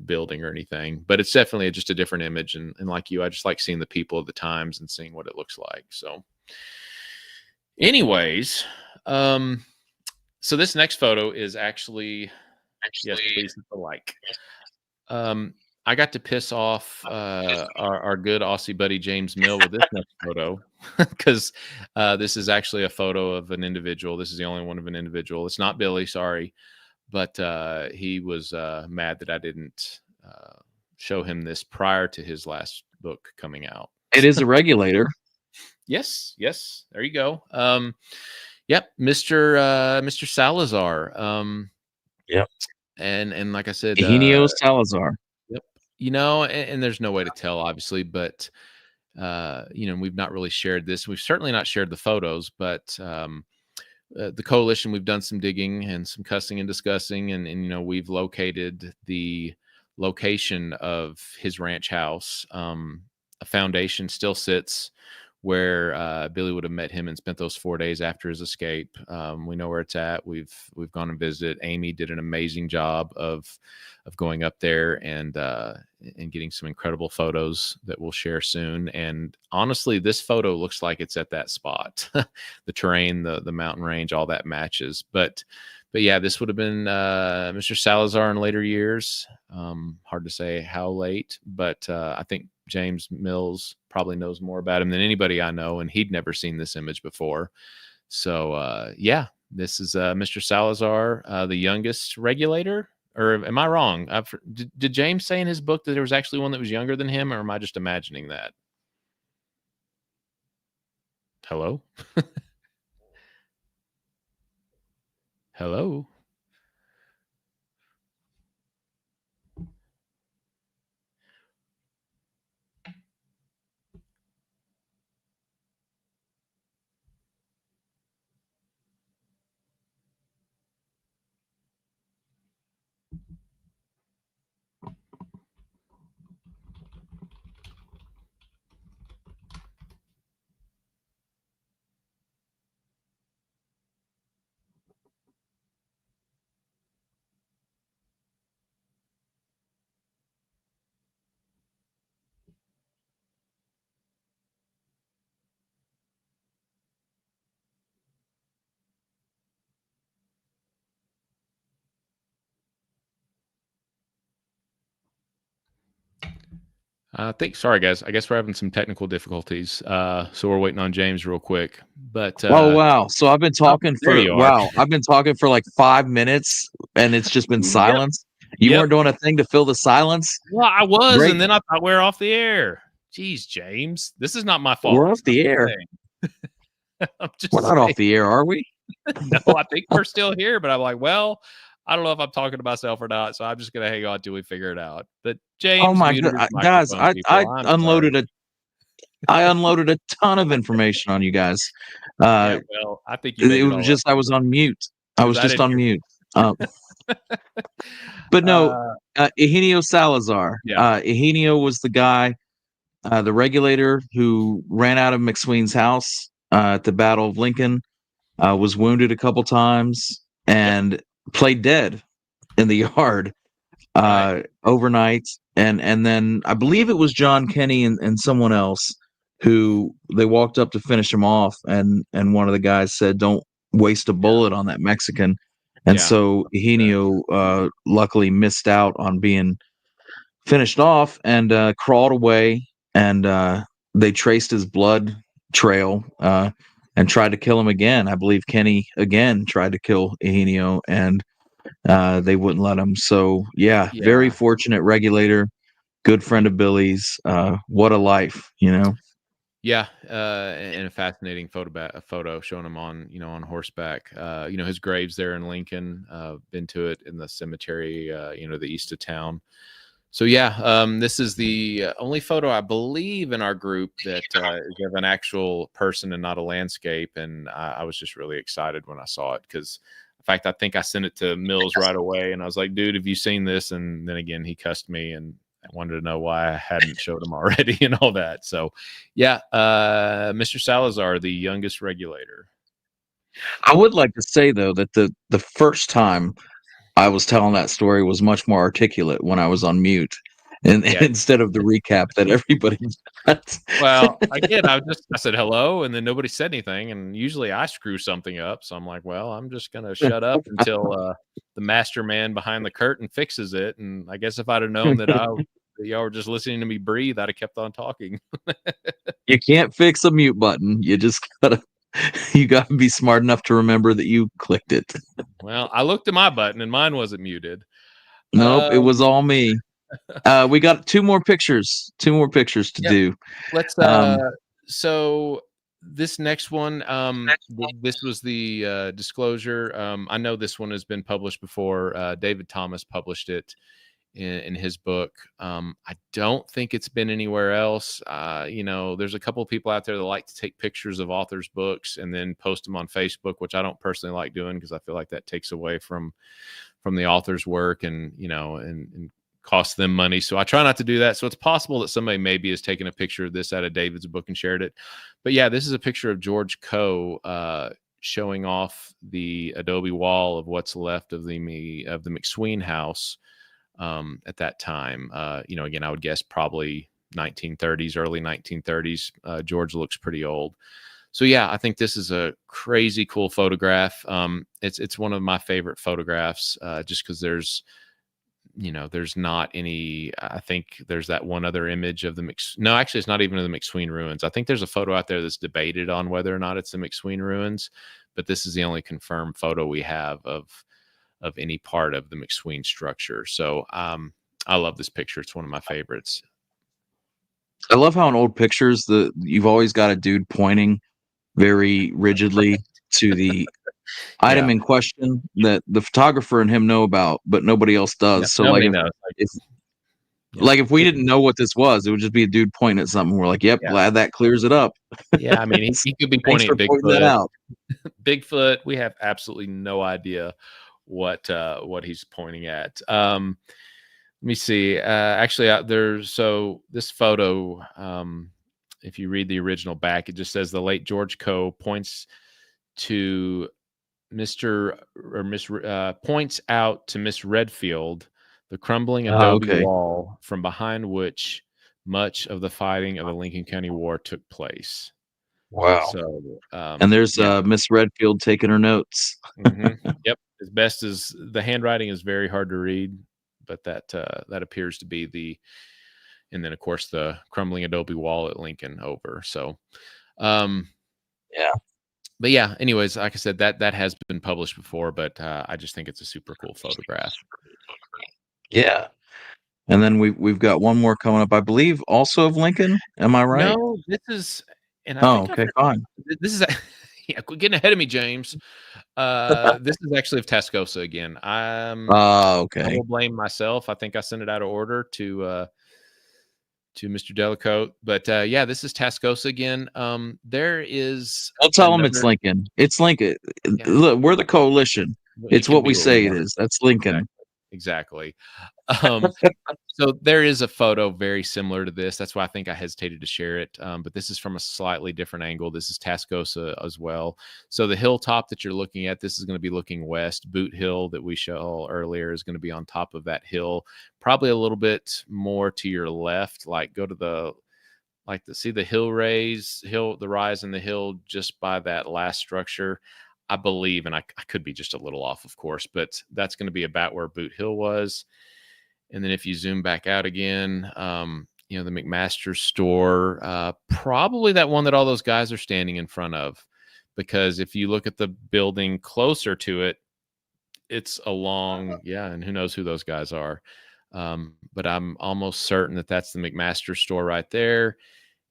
building or anything, but it's definitely just a different image. And like you, I just like seeing the people of the times and seeing what it looks like. So, anyways, so this next photo is actually yes, please hit the like. Um, I got to piss off our good Aussie buddy James Mill with this next photo because this is actually a photo of an individual. This is the only one of an individual. It's not Billy, sorry, but he was mad that I didn't show him this prior to his last book coming out. It is a regulator. Yes, there you go. Yep, Mr. Salazar. Yep. And like I said, Eugenio Salazar. yep. And there's no way to tell, obviously, but we've not really shared this. We've certainly not shared the photos, but the coalition, we've done some digging and some cussing and discussing, and we've located the location of his ranch house. A foundation still sits where Billy would have met him and spent those 4 days after his escape. We know where it's at. We've gone and visited. Amy did an amazing job of going up there and getting some incredible photos that we'll share soon. And honestly, this photo looks like it's at that spot. The terrain, the mountain range, all that matches. But yeah, this would have been Mr. Salazar in later years. Hard to say how late, but I think James Mills probably knows more about him than anybody I know, and he'd never seen this image before. So yeah, this is Mr. Salazar, the youngest regulator. Or am I wrong? Did James say in his book that there was actually one that was younger than him, or am I just imagining that? Hello? Hello? Sorry, guys. I guess we're having some technical difficulties. So we're waiting on James real quick. But Oh wow! So I've been talking there you are. I've been talking for like 5 minutes, and it's just been Yep. silence. You Yep. weren't doing a thing to fill the silence. Well, I was, Great. and then I thought we're off the air. Jeez, James, this is not my fault. We're off the air. I'm just We're not off the air, are we? No, I think we're still here, but I'm like, well, I don't know if I'm talking to myself or not, so I'm just gonna hang on till we figure it out. But James, Oh my muted god, his guys! microphone, people. I'm sorry. I unloaded a ton of information on you guys. Yeah, well, I think you made It it was all just up. I was on mute. I was I just didn't on hear. mute. But no, Eugenio Salazar. Yeah. Eugenio was the guy the Regulator, who ran out of McSween's house at the Battle of Lincoln, was wounded a couple times and played dead in the yard overnight. And then I believe it was John Kenny and someone else who they walked up to finish him off, and one of the guys said, "Don't waste a bullet on that Mexican." And so Eugenio luckily missed out on being finished off and crawled away, and they traced his blood trail and tried to kill him again. I believe Kenny again tried to kill Eugenio, and they wouldn't let him. So yeah, very fortunate Regulator, good friend of Billy's. What a life, you know. Yeah, and a fascinating photo showing him on, on horseback. His grave's there in Lincoln. Been to it in the cemetery, the east of town. So yeah, this is the only photo I believe in our group that is of an actual person and not a landscape. And I was just really excited when I saw it because, in fact, I think I sent it to Mills right away, and I was like, "Dude, have you seen this?" And then again, he cussed me and I wanted to know why I hadn't showed him already and all that. So, yeah, Mr. Salazar, the youngest Regulator. I would like to say though that the first time I was telling that story was much more articulate when I was on mute, and instead of the recap that everybody got. Well, again, I said hello, and then nobody said anything, and usually I screw something up, so I'm like, well, I'm just gonna shut up until the master man behind the curtain fixes it. And I guess if I'd have known that y'all were just listening to me breathe, I'd have kept on talking. You can't fix a mute button. You just gotta be smart enough to remember that you clicked it. Well, I looked at my button and mine wasn't muted. Nope, it was all me. We got two more pictures to do. Let's so this next one, this was the disclosure. I know this one has been published before. David Thomas published it in his book. I don't think it's been anywhere else. There's a couple of people out there that like to take pictures of authors' books and then post them on Facebook, which I don't personally like doing because I feel like that takes away from the author's work and costs them money. So I try not to do that. So it's possible that somebody maybe has taken a picture of this out of David's book and shared it. But yeah, this is a picture of George Coe showing off the adobe wall of what's left of the McSween house at that time. Again, I would guess probably 1930s, early 1930s. George looks pretty old. So yeah, I think this is a crazy cool photograph. It's one of my favorite photographs just because there's not any. I think there's that one other image of no, actually, it's not even of the McSween ruins. I think there's a photo out there that's debated on whether or not it's the McSween ruins, but this is the only confirmed photo we have of any part of the McSween structure. So I love this picture. It's one of my favorites. I love how in old pictures you've always got a dude pointing very rigidly to the item in question that the photographer and him know about, but nobody else does. Yeah, so if we didn't know what this was, it would just be a dude pointing at something. We're like, yep, glad that clears it up. Yeah, I mean, he could be pointing at Bigfoot. Bigfoot, we have absolutely no idea what he's pointing at. Let me see. Actually, this photo, if you read the original back, it just says the late George Coe points to points out to Miss Redfield the crumbling adobe wall from behind which much of the fighting of the Lincoln County War took place. Wow. So, and there's Miss Redfield taking her notes. Mm-hmm. Yep. As best as the handwriting is very hard to read, but that appears to be and then of course the crumbling adobe wall at Lincoln over. So, yeah. But yeah, anyways, like I said, that has been published before, but I just think it's a super cool photograph. Yeah. And then we've got one more coming up, I believe, also of Lincoln. Am I right? No, this is. And fine. This is. Yeah, quit getting ahead of me, James. This is actually of Tascosa again. Okay. I will blame myself. I think I sent it out of order to Mr. Delacote, but yeah, this is Tascosa again. There is. I'll tell him it's Lincoln. It's Lincoln. Yeah. Look, we're the coalition. It's what we say it is. That's Lincoln. Exactly. So there is a photo very similar to this. That's why I think I hesitated to share it. But this is from a slightly different angle. This is Tascosa as well. So the hilltop that you're looking at, this is going to be looking west. Boot Hill that we saw earlier is going to be on top of that hill, probably a little bit more to your left. Like go to the see the the rise in the hill just by that last structure. I believe, and I could be just a little off, of course, but that's going to be about where Boot Hill was. And then if you zoom back out again, the McMaster store, probably that one that all those guys are standing in front of, because if you look at the building closer to it, it's along, and who knows who those guys are. But I'm almost certain that that's the McMaster store right there.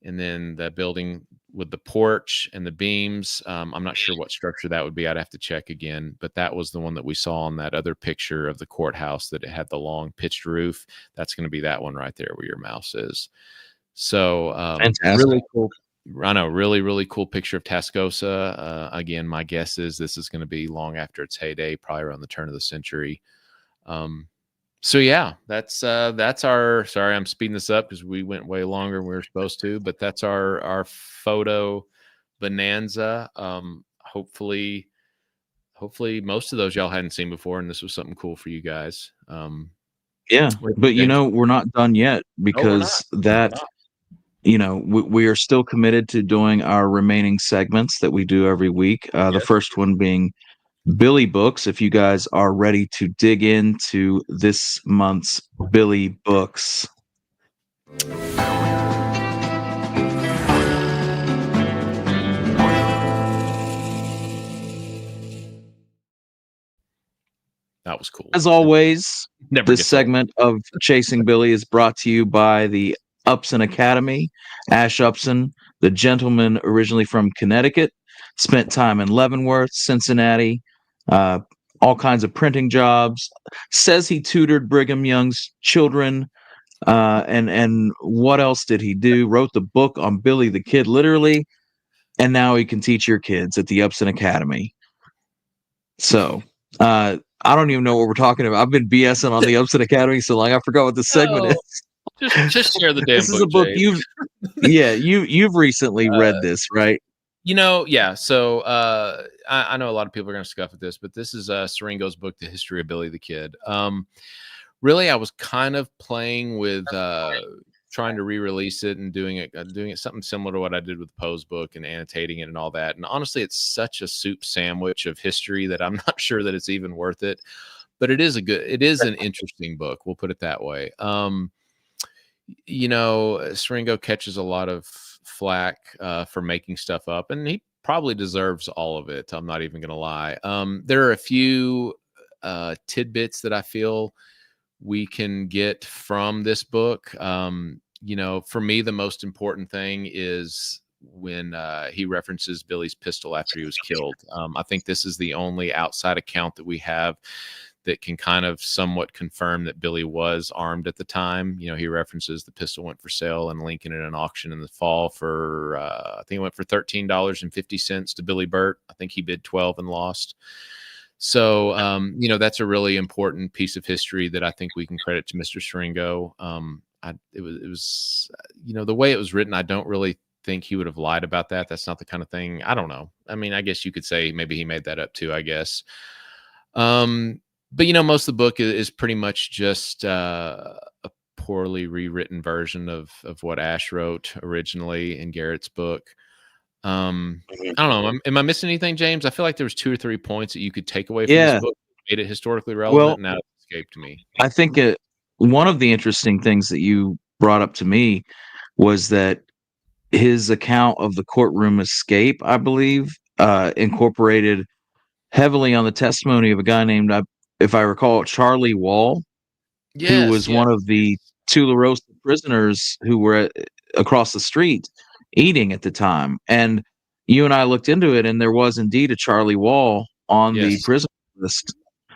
And then the building with the porch and the beams. I'm not sure what structure that would be. I'd have to check again. But that was the one that we saw on that other picture of the courthouse that it had the long pitched roof. That's going to be that one right there where your mouse is. So Fantastic. really cool. I know, really, really cool picture of Tascosa. Again, my guess is this is going to be long after its heyday, probably around the turn of the century. So yeah, that's our, sorry, I'm speeding this up because we went way longer than we were supposed to, but that's our photo bonanza. Hopefully most of those y'all hadn't seen before, and this was something cool for you guys. Yeah, but James? we're not done yet, No, we're because not. we are still committed to doing our remaining segments that we do every week. The Yes. first one being Billy Books. If you guys are ready to dig into this month's Billy Books. That was cool. As always, Never this gets old. segment of Chasing Billy is brought to you by the Upson Academy. Ash Upson, the gentleman originally from Connecticut, spent time in Leavenworth, Cincinnati, all kinds of printing jobs. Says he tutored Brigham Young's children. And what else did he do? Wrote the book on Billy the Kid, literally. And now he can teach your kids at the Upson Academy. So, I don't even know what we're talking about. I've been BSing on the Upson Academy so long, I forgot what the segment is. Just share the damn This is a book James. you've recently read this, right? Yeah. So I know a lot of people are going to scuff at this, but this is Siringo's book, The History of Billy the Kid. Really, I was kind of playing with trying to re-release it and doing it something similar to what I did with Poe's book and annotating it and all that. And honestly, it's such a soup sandwich of history that I'm not sure that it's even worth it. But it is an interesting book. We'll put it that way. Siringo catches a lot of flack for making stuff up, and he probably deserves all of it. I'm not even going to lie. There are a few tidbits that I feel we can get from this book. For me, the most important thing is when he references Billy's pistol after he was killed. I think this is the only outside account that we have that can kind of somewhat confirm that Billy was armed at the time. He references the pistol went for sale in Lincoln at an auction in the fall for, I think it went for $13.50 to Billy Burt. I think he bid 12 and lost. So, that's a really important piece of history that I think we can credit to Mr. Siringo. It was the way it was written, I don't really think he would have lied about that. That's not the kind of thing. I don't know. I mean, I guess you could say maybe he made that up too, I guess. But most of the book is pretty much just a poorly rewritten version of what Ash wrote originally in Garrett's book. I don't know. Am I missing anything, James? I feel like there was 2 or 3 points that you could take away from this book that made it historically relevant. Well, and now it escaped me. I think one of the interesting things that you brought up to me was that his account of the courtroom escape, I believe, incorporated heavily on the testimony of a guy named, if I recall, Charlie Wall, who was one of the Tularosa prisoners who were across the street eating at the time. And you and I looked into it, and there was indeed a Charlie Wall on the prison list.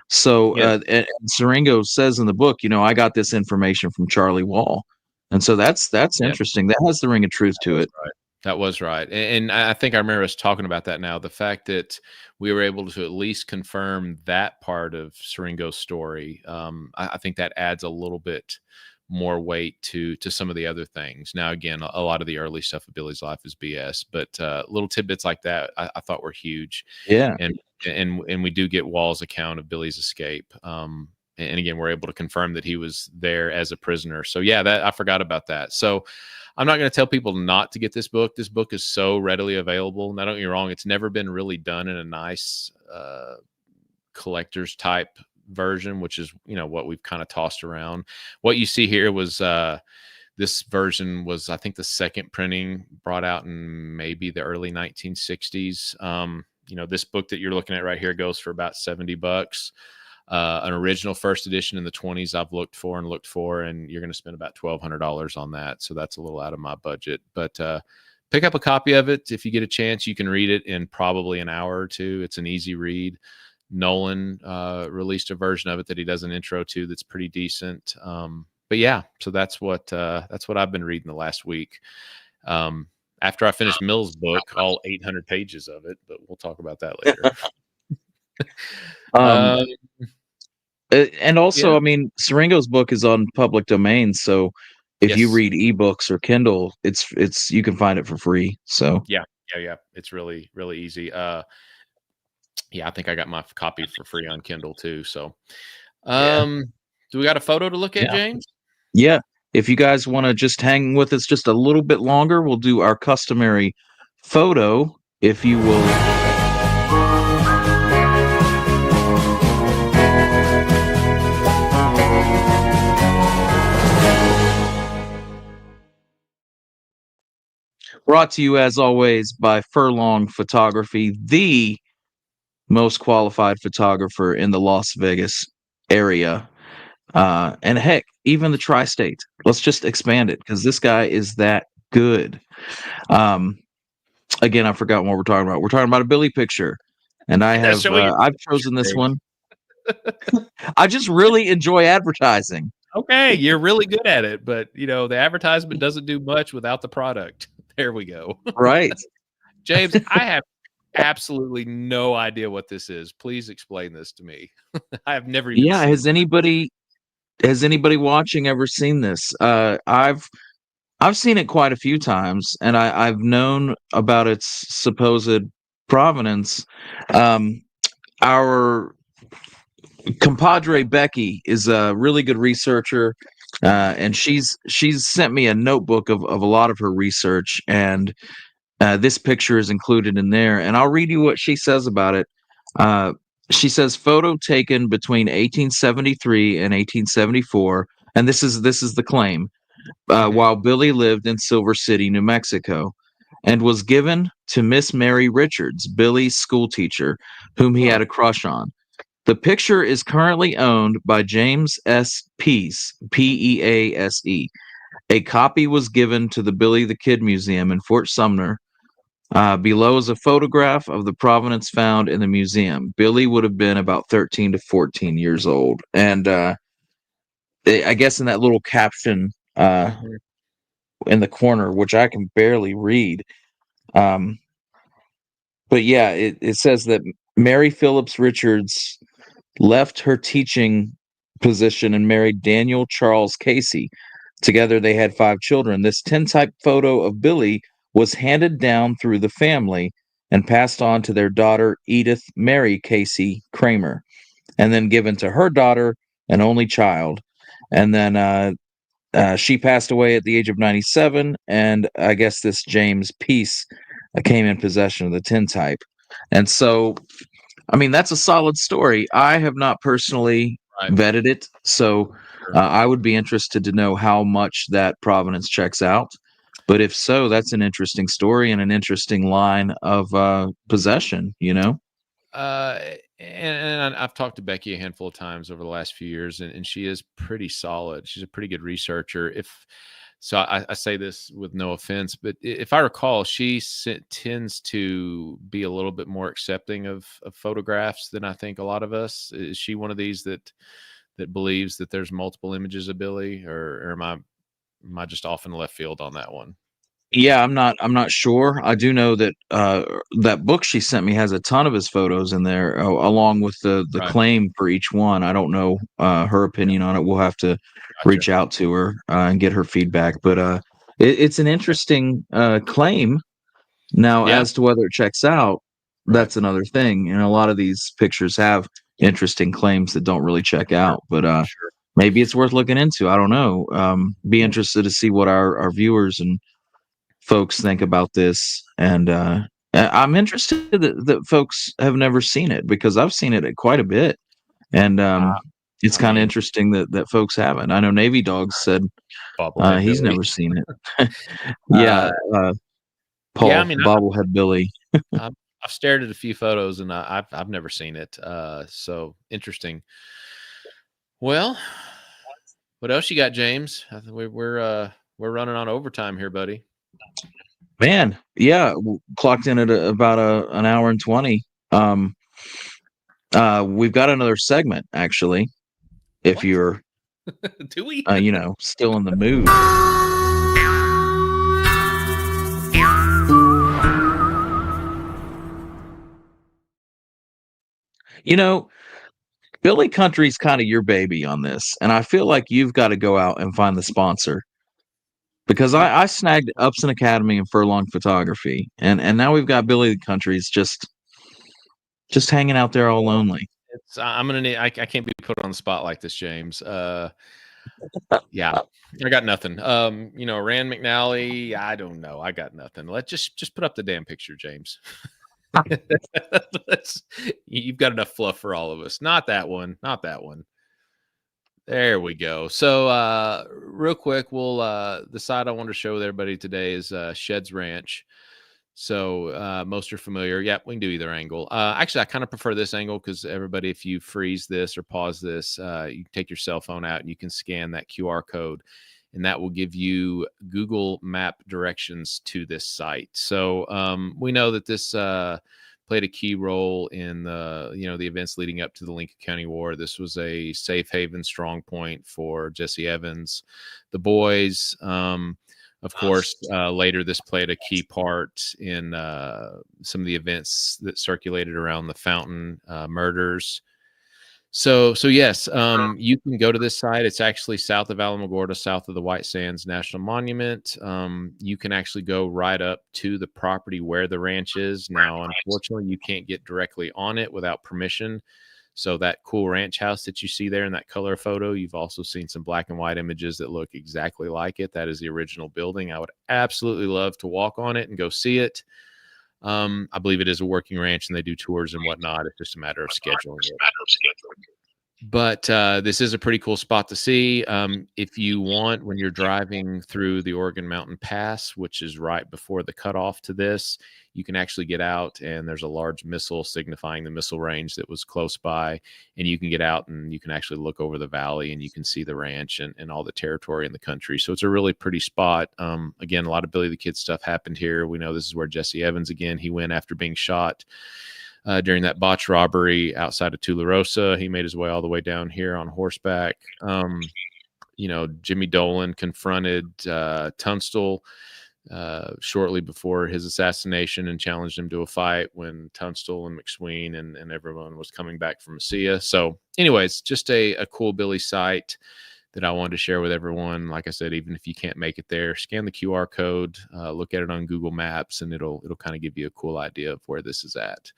So, and Siringo says in the book, I got this information from Charlie Wall. And so that's interesting. That has the ring of truth to it. Right. That was right. And I think I remember us talking about that now. The fact that we were able to at least confirm that part of Siringo's story, I think that adds a little bit more weight to some of the other things. Now, again, a lot of the early stuff of Billy's life is BS, but little tidbits like that I thought were huge. Yeah. And we do get Wall's account of Billy's escape. And again, we're able to confirm that he was there as a prisoner. So yeah, that I forgot about that. So I'm not going to tell people not to get this book. This book is so readily available. Now, don't get me wrong, it's never been really done in a nice collector's type version, which is, you know, what we've kind of tossed around. What you see here was this version was, I think, the second printing, brought out in maybe the early 1960s. You know, this book that you're looking at right here goes for about $70. An original first edition in the 20s I've looked for, and you're going to spend about $1,200 on that. So that's a little out of my budget, but pick up a copy of it if you get a chance. You can read it in probably an hour or two. It's an easy read. Nolan released a version of it that he does an intro to that's pretty decent. But yeah, so that's what I've been reading the last week. After I finished Mill's book, all 800 pages of it, but we'll talk about that later. And also, Yeah. I mean, Siringo's book is on public domain, so if you Yes. read ebooks or Kindle, it's you can find it for free. So Yeah. It's really, really easy. Yeah, I think I got my copy for free on Kindle too. So, yeah, do we got a photo to look at, yeah, James? yeah. If you guys want to just hang with us just a little bit longer, we'll do our customary photo, if you will. Brought to you, as always, by Furlong Photography, the most qualified photographer in the Las Vegas area. And heck, even the tri-state. Let's just expand it, because this guy is that good. Again, I forgot what we're talking about. We're talking about a Billy picture, and That's showing your I've picture, chosen this James. one. I just really enjoy advertising. Okay, you're really good at it, but you know the advertisement doesn't do much without the product. There we go. Right. James, I have absolutely no idea what this is. Please explain this to me. I have never even Yeah. seen Has anybody watching ever seen this? I've seen it quite a few times, and I've known about its supposed provenance. Our compadre Becky is a really good researcher, and she's sent me a notebook of a lot of her research, and this picture is included in there. And I'll read you what she says about it. Uh, she says, photo taken between 1873 and 1874, and this is the claim. Mhm. While Billy lived in Silver City, New Mexico, and was given to Miss Mary Richards, Billy's schoolteacher, whom he Huh. had a crush on. The picture is currently owned by James S. Pease, Pease. A copy was given to the Billy the Kid Museum in Fort Sumner. Below is a photograph of the provenance found in the museum. Billy would have been about 13 to 14 years old. And I guess in that little caption Mhm. in the corner, which I can barely read, um, but yeah, it says that Mary Phillips Richards left her teaching position and married Daniel Charles Casey. Together, they had 5 children. This tintype photo of Billy was handed down through the family and passed on to their daughter, Edith Mary Casey Kramer, and then given to her daughter, an only child. And then she passed away at the age of 97, and I guess this James Peace came in possession of the tintype. And so, I mean, that's a solid story. I have not personally Right. vetted it, so Sure. I would be interested to know how much that provenance checks out. But if so, that's an interesting story and an interesting line of possession, you know? Uh, and I've talked to Becky a handful of times over the last few years, and she is pretty solid. She's a pretty good researcher. If so, I say this with no offense, but if I recall, tends to be a little bit more accepting of photographs than I think a lot of us. Is she one of these that believes that there's multiple images of Billy, or am I just off in the left field on that one? Yeah, I'm not sure. I do know that that book she sent me has a ton of his photos in there, along with the Right. claim for each one. I don't know her Yeah. opinion on it. We'll have to Gotcha. reach out to her and get her feedback. But it's an interesting claim. Now, Yeah. as to whether it checks out, Right. that's another thing. And a lot of these pictures have interesting claims that don't really check Sure. out. But Sure. maybe it's worth looking into. I don't know. Be interested to see what our viewers and folks think about this. And I'm interested that folks have never seen it, because I've seen it quite a bit. And Uh, it's I kind of mean, interesting that folks haven't. I know Navy Dogs said bobblehead he's Billy. never seen it. Uh, Yeah, yeah. I Paul mean, Bobblehead Billy. I've stared at a few photos and I've never seen it. So interesting. Well, what else you got, James? I think we're running on overtime here, buddy. Man, yeah, clocked in at about an hour and 20. Um, we've got another segment, actually, if What you're do we? still in the mood. You know, Billy Country's kind of your baby on this, and I feel like you've got to go out and find the sponsor, because Hmm. I snagged Upson Academy and Furlong Photography, and now we've got Billy the Country's just hanging out there all lonely. It's I'm gonna need. I can't be put on the spot like this, James. Yeah, I got nothing. Rand McNally. I don't know. I got nothing. Let's just put up the damn picture, James. You've got enough fluff for all of us. Not that one. Not that one. There we go. So, real quick, we'll the side I want to show with everybody today is Sheds Ranch. So, most are familiar. Yeah, we can do either angle. Actually, I kind of prefer this angle because everybody, if you freeze this or pause this, you can take your cell phone out and you can scan that QR code, and that will give you Google Map directions to this site. So, we know that this played a key role in the events leading up to the Lincoln County War. This was a safe haven, strong point for Jesse Evans, the boys. Of course, later this played a key part in some of the events that circulated around the Fountain murders. So yes, you can go to this site. It's actually south of Alamogordo, south of the White Sands National Monument. You can actually go right up to the property where the ranch is. Now, unfortunately, you can't get directly on it without permission. So that cool ranch house that you see there in that color photo, you've also seen some black and white images that look exactly like it. That is the original building. I would absolutely love to walk on it and go see it. I believe it is a working ranch and they do tours and whatnot. It's just a matter of scheduling it. But this is a pretty cool spot to see. If you want, when you're driving through the Oregon Mountain Pass, which is right before the cutoff to this, you can actually get out, and there's a large missile signifying the missile range that was close by. And you can get out and you can actually look over the valley and you can see the ranch and all the territory in the country. So it's a really pretty spot. Again, a lot of Billy the Kid stuff happened here. We know this is where Jesse Evans, again, he went after being shot during that botch robbery outside of Tularosa. He made his way all the way down here on horseback. Jimmy Dolan confronted Tunstall shortly before his assassination and challenged him to a fight when Tunstall and McSween and everyone was coming back from Mesilla. So anyways, just a cool Billy site that I wanted to share with everyone. Like I said, even if you can't make it there, scan the QR code, look at it on Google Maps, and it'll kind of give you a cool idea of where this is at.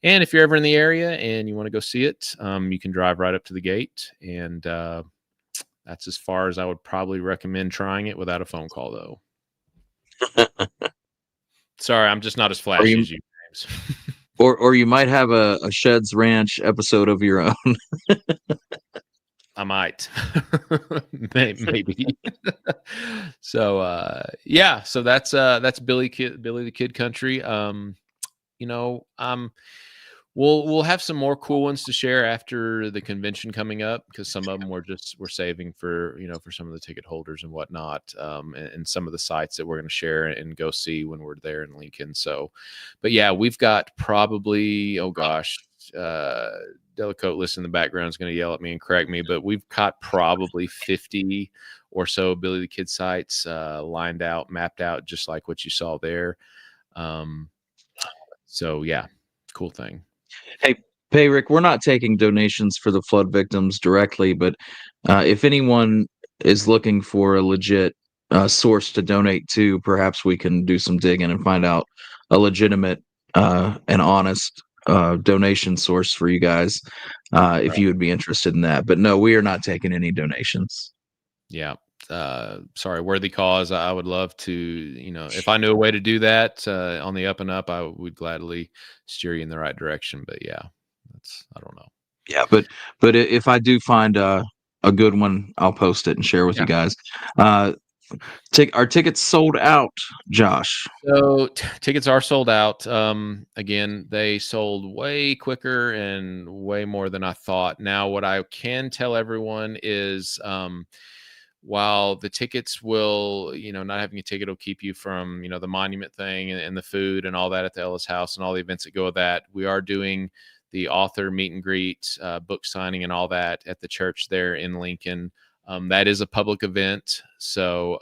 And if you're ever in the area and you want to go see it, you can drive right up to the gate. And that's as far as I would probably recommend trying it without a phone call, though. Sorry, I'm just not as Or flashy you as you, James. or you might have a Sheds Ranch episode of your own. I might. Maybe. So that's Billy the Kid Country. You know, we'll have some more cool ones to share after the convention coming up, because some of them we're saving for for some of the ticket holders and whatnot, and some of the sites that we're going to share and go see when we're there in Lincoln. So, but yeah, we've got probably, oh gosh, Delacote list in the background is going to yell at me and correct me, but we've caught probably 50 or so Billy the Kid sites lined out, mapped out, just like what you saw there. So yeah, cool thing. Hey, Rick, we're not taking donations for the flood victims directly, but if anyone is looking for a legit source to donate to, perhaps we can do some digging and find out a legitimate and honest donation source for you guys, if you would be interested in that. But no, we are not taking any donations. Yeah. Sorry, worthy cause. I would love to, if I knew a way to do that on the up and up, I would gladly steer you in the right direction. But yeah, I don't know. Yeah, but if I do find a good one, I'll post it and share with you guys. Our tickets sold out, Josh. So tickets are sold out. Again, they sold way quicker and way more than I thought. Now, what I can tell everyone is, while the tickets will, not having a ticket will keep you from, the monument thing and the food and all that at the Ellis House and all the events that go with that, we are doing the author meet and greet, book signing and all that at the church there in Lincoln. That is a public event, so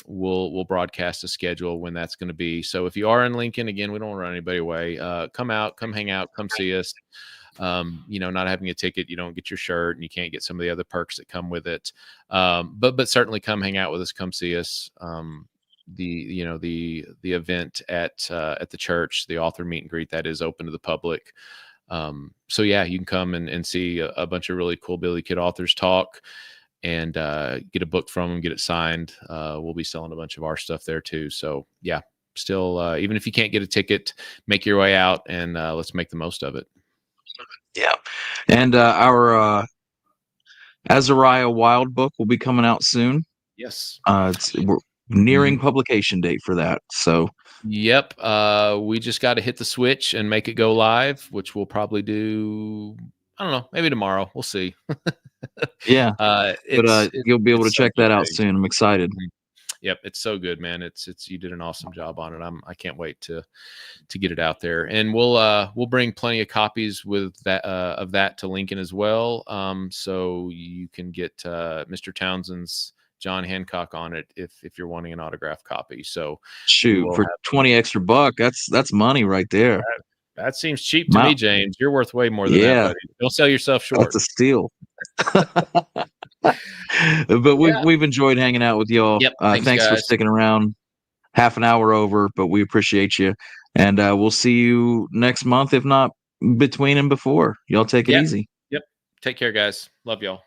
we'll broadcast a schedule when that's going to be. So if you are in Lincoln, again, we don't want to run anybody away. Come out, come hang out, come see us. Not having a ticket, you don't get your shirt and you can't get some of the other perks that come with it. But certainly come hang out with us, come see us. The event at the church, the author meet and greet, that is open to the public. So yeah, you can come and see a bunch of really cool Billy Kid authors talk and get a book from them, get it signed. We'll be selling a bunch of our stuff there too. So yeah, still, even if you can't get a ticket, make your way out and let's make the most of it. Yeah. And our Azariah Wild book will be coming out soon. Yes. We're nearing publication date for that. So yep. We just got to hit the switch and make it go live, which we'll probably do, I don't know, maybe tomorrow. We'll see. yeah. But you'll be able to check that out soon. I'm excited. Yep, it's so good, man. It's you did an awesome job on it. I can't wait to get it out there, and we'll bring plenty of copies with that of that to Lincoln as well. So you can get Mr. Townsend's John Hancock on it if you're wanting an autographed copy. So shoot, for 20 extra buck, that's money right there. That seems cheap to me, James. You're worth way more than that, buddy. Don't sell yourself short. That's a steal. But we've enjoyed hanging out with y'all. Yep, thanks for sticking around half an hour over, but we appreciate you. And we'll see you next month, if not between and before. Y'all take it easy. Yep. Take care, guys. Love y'all.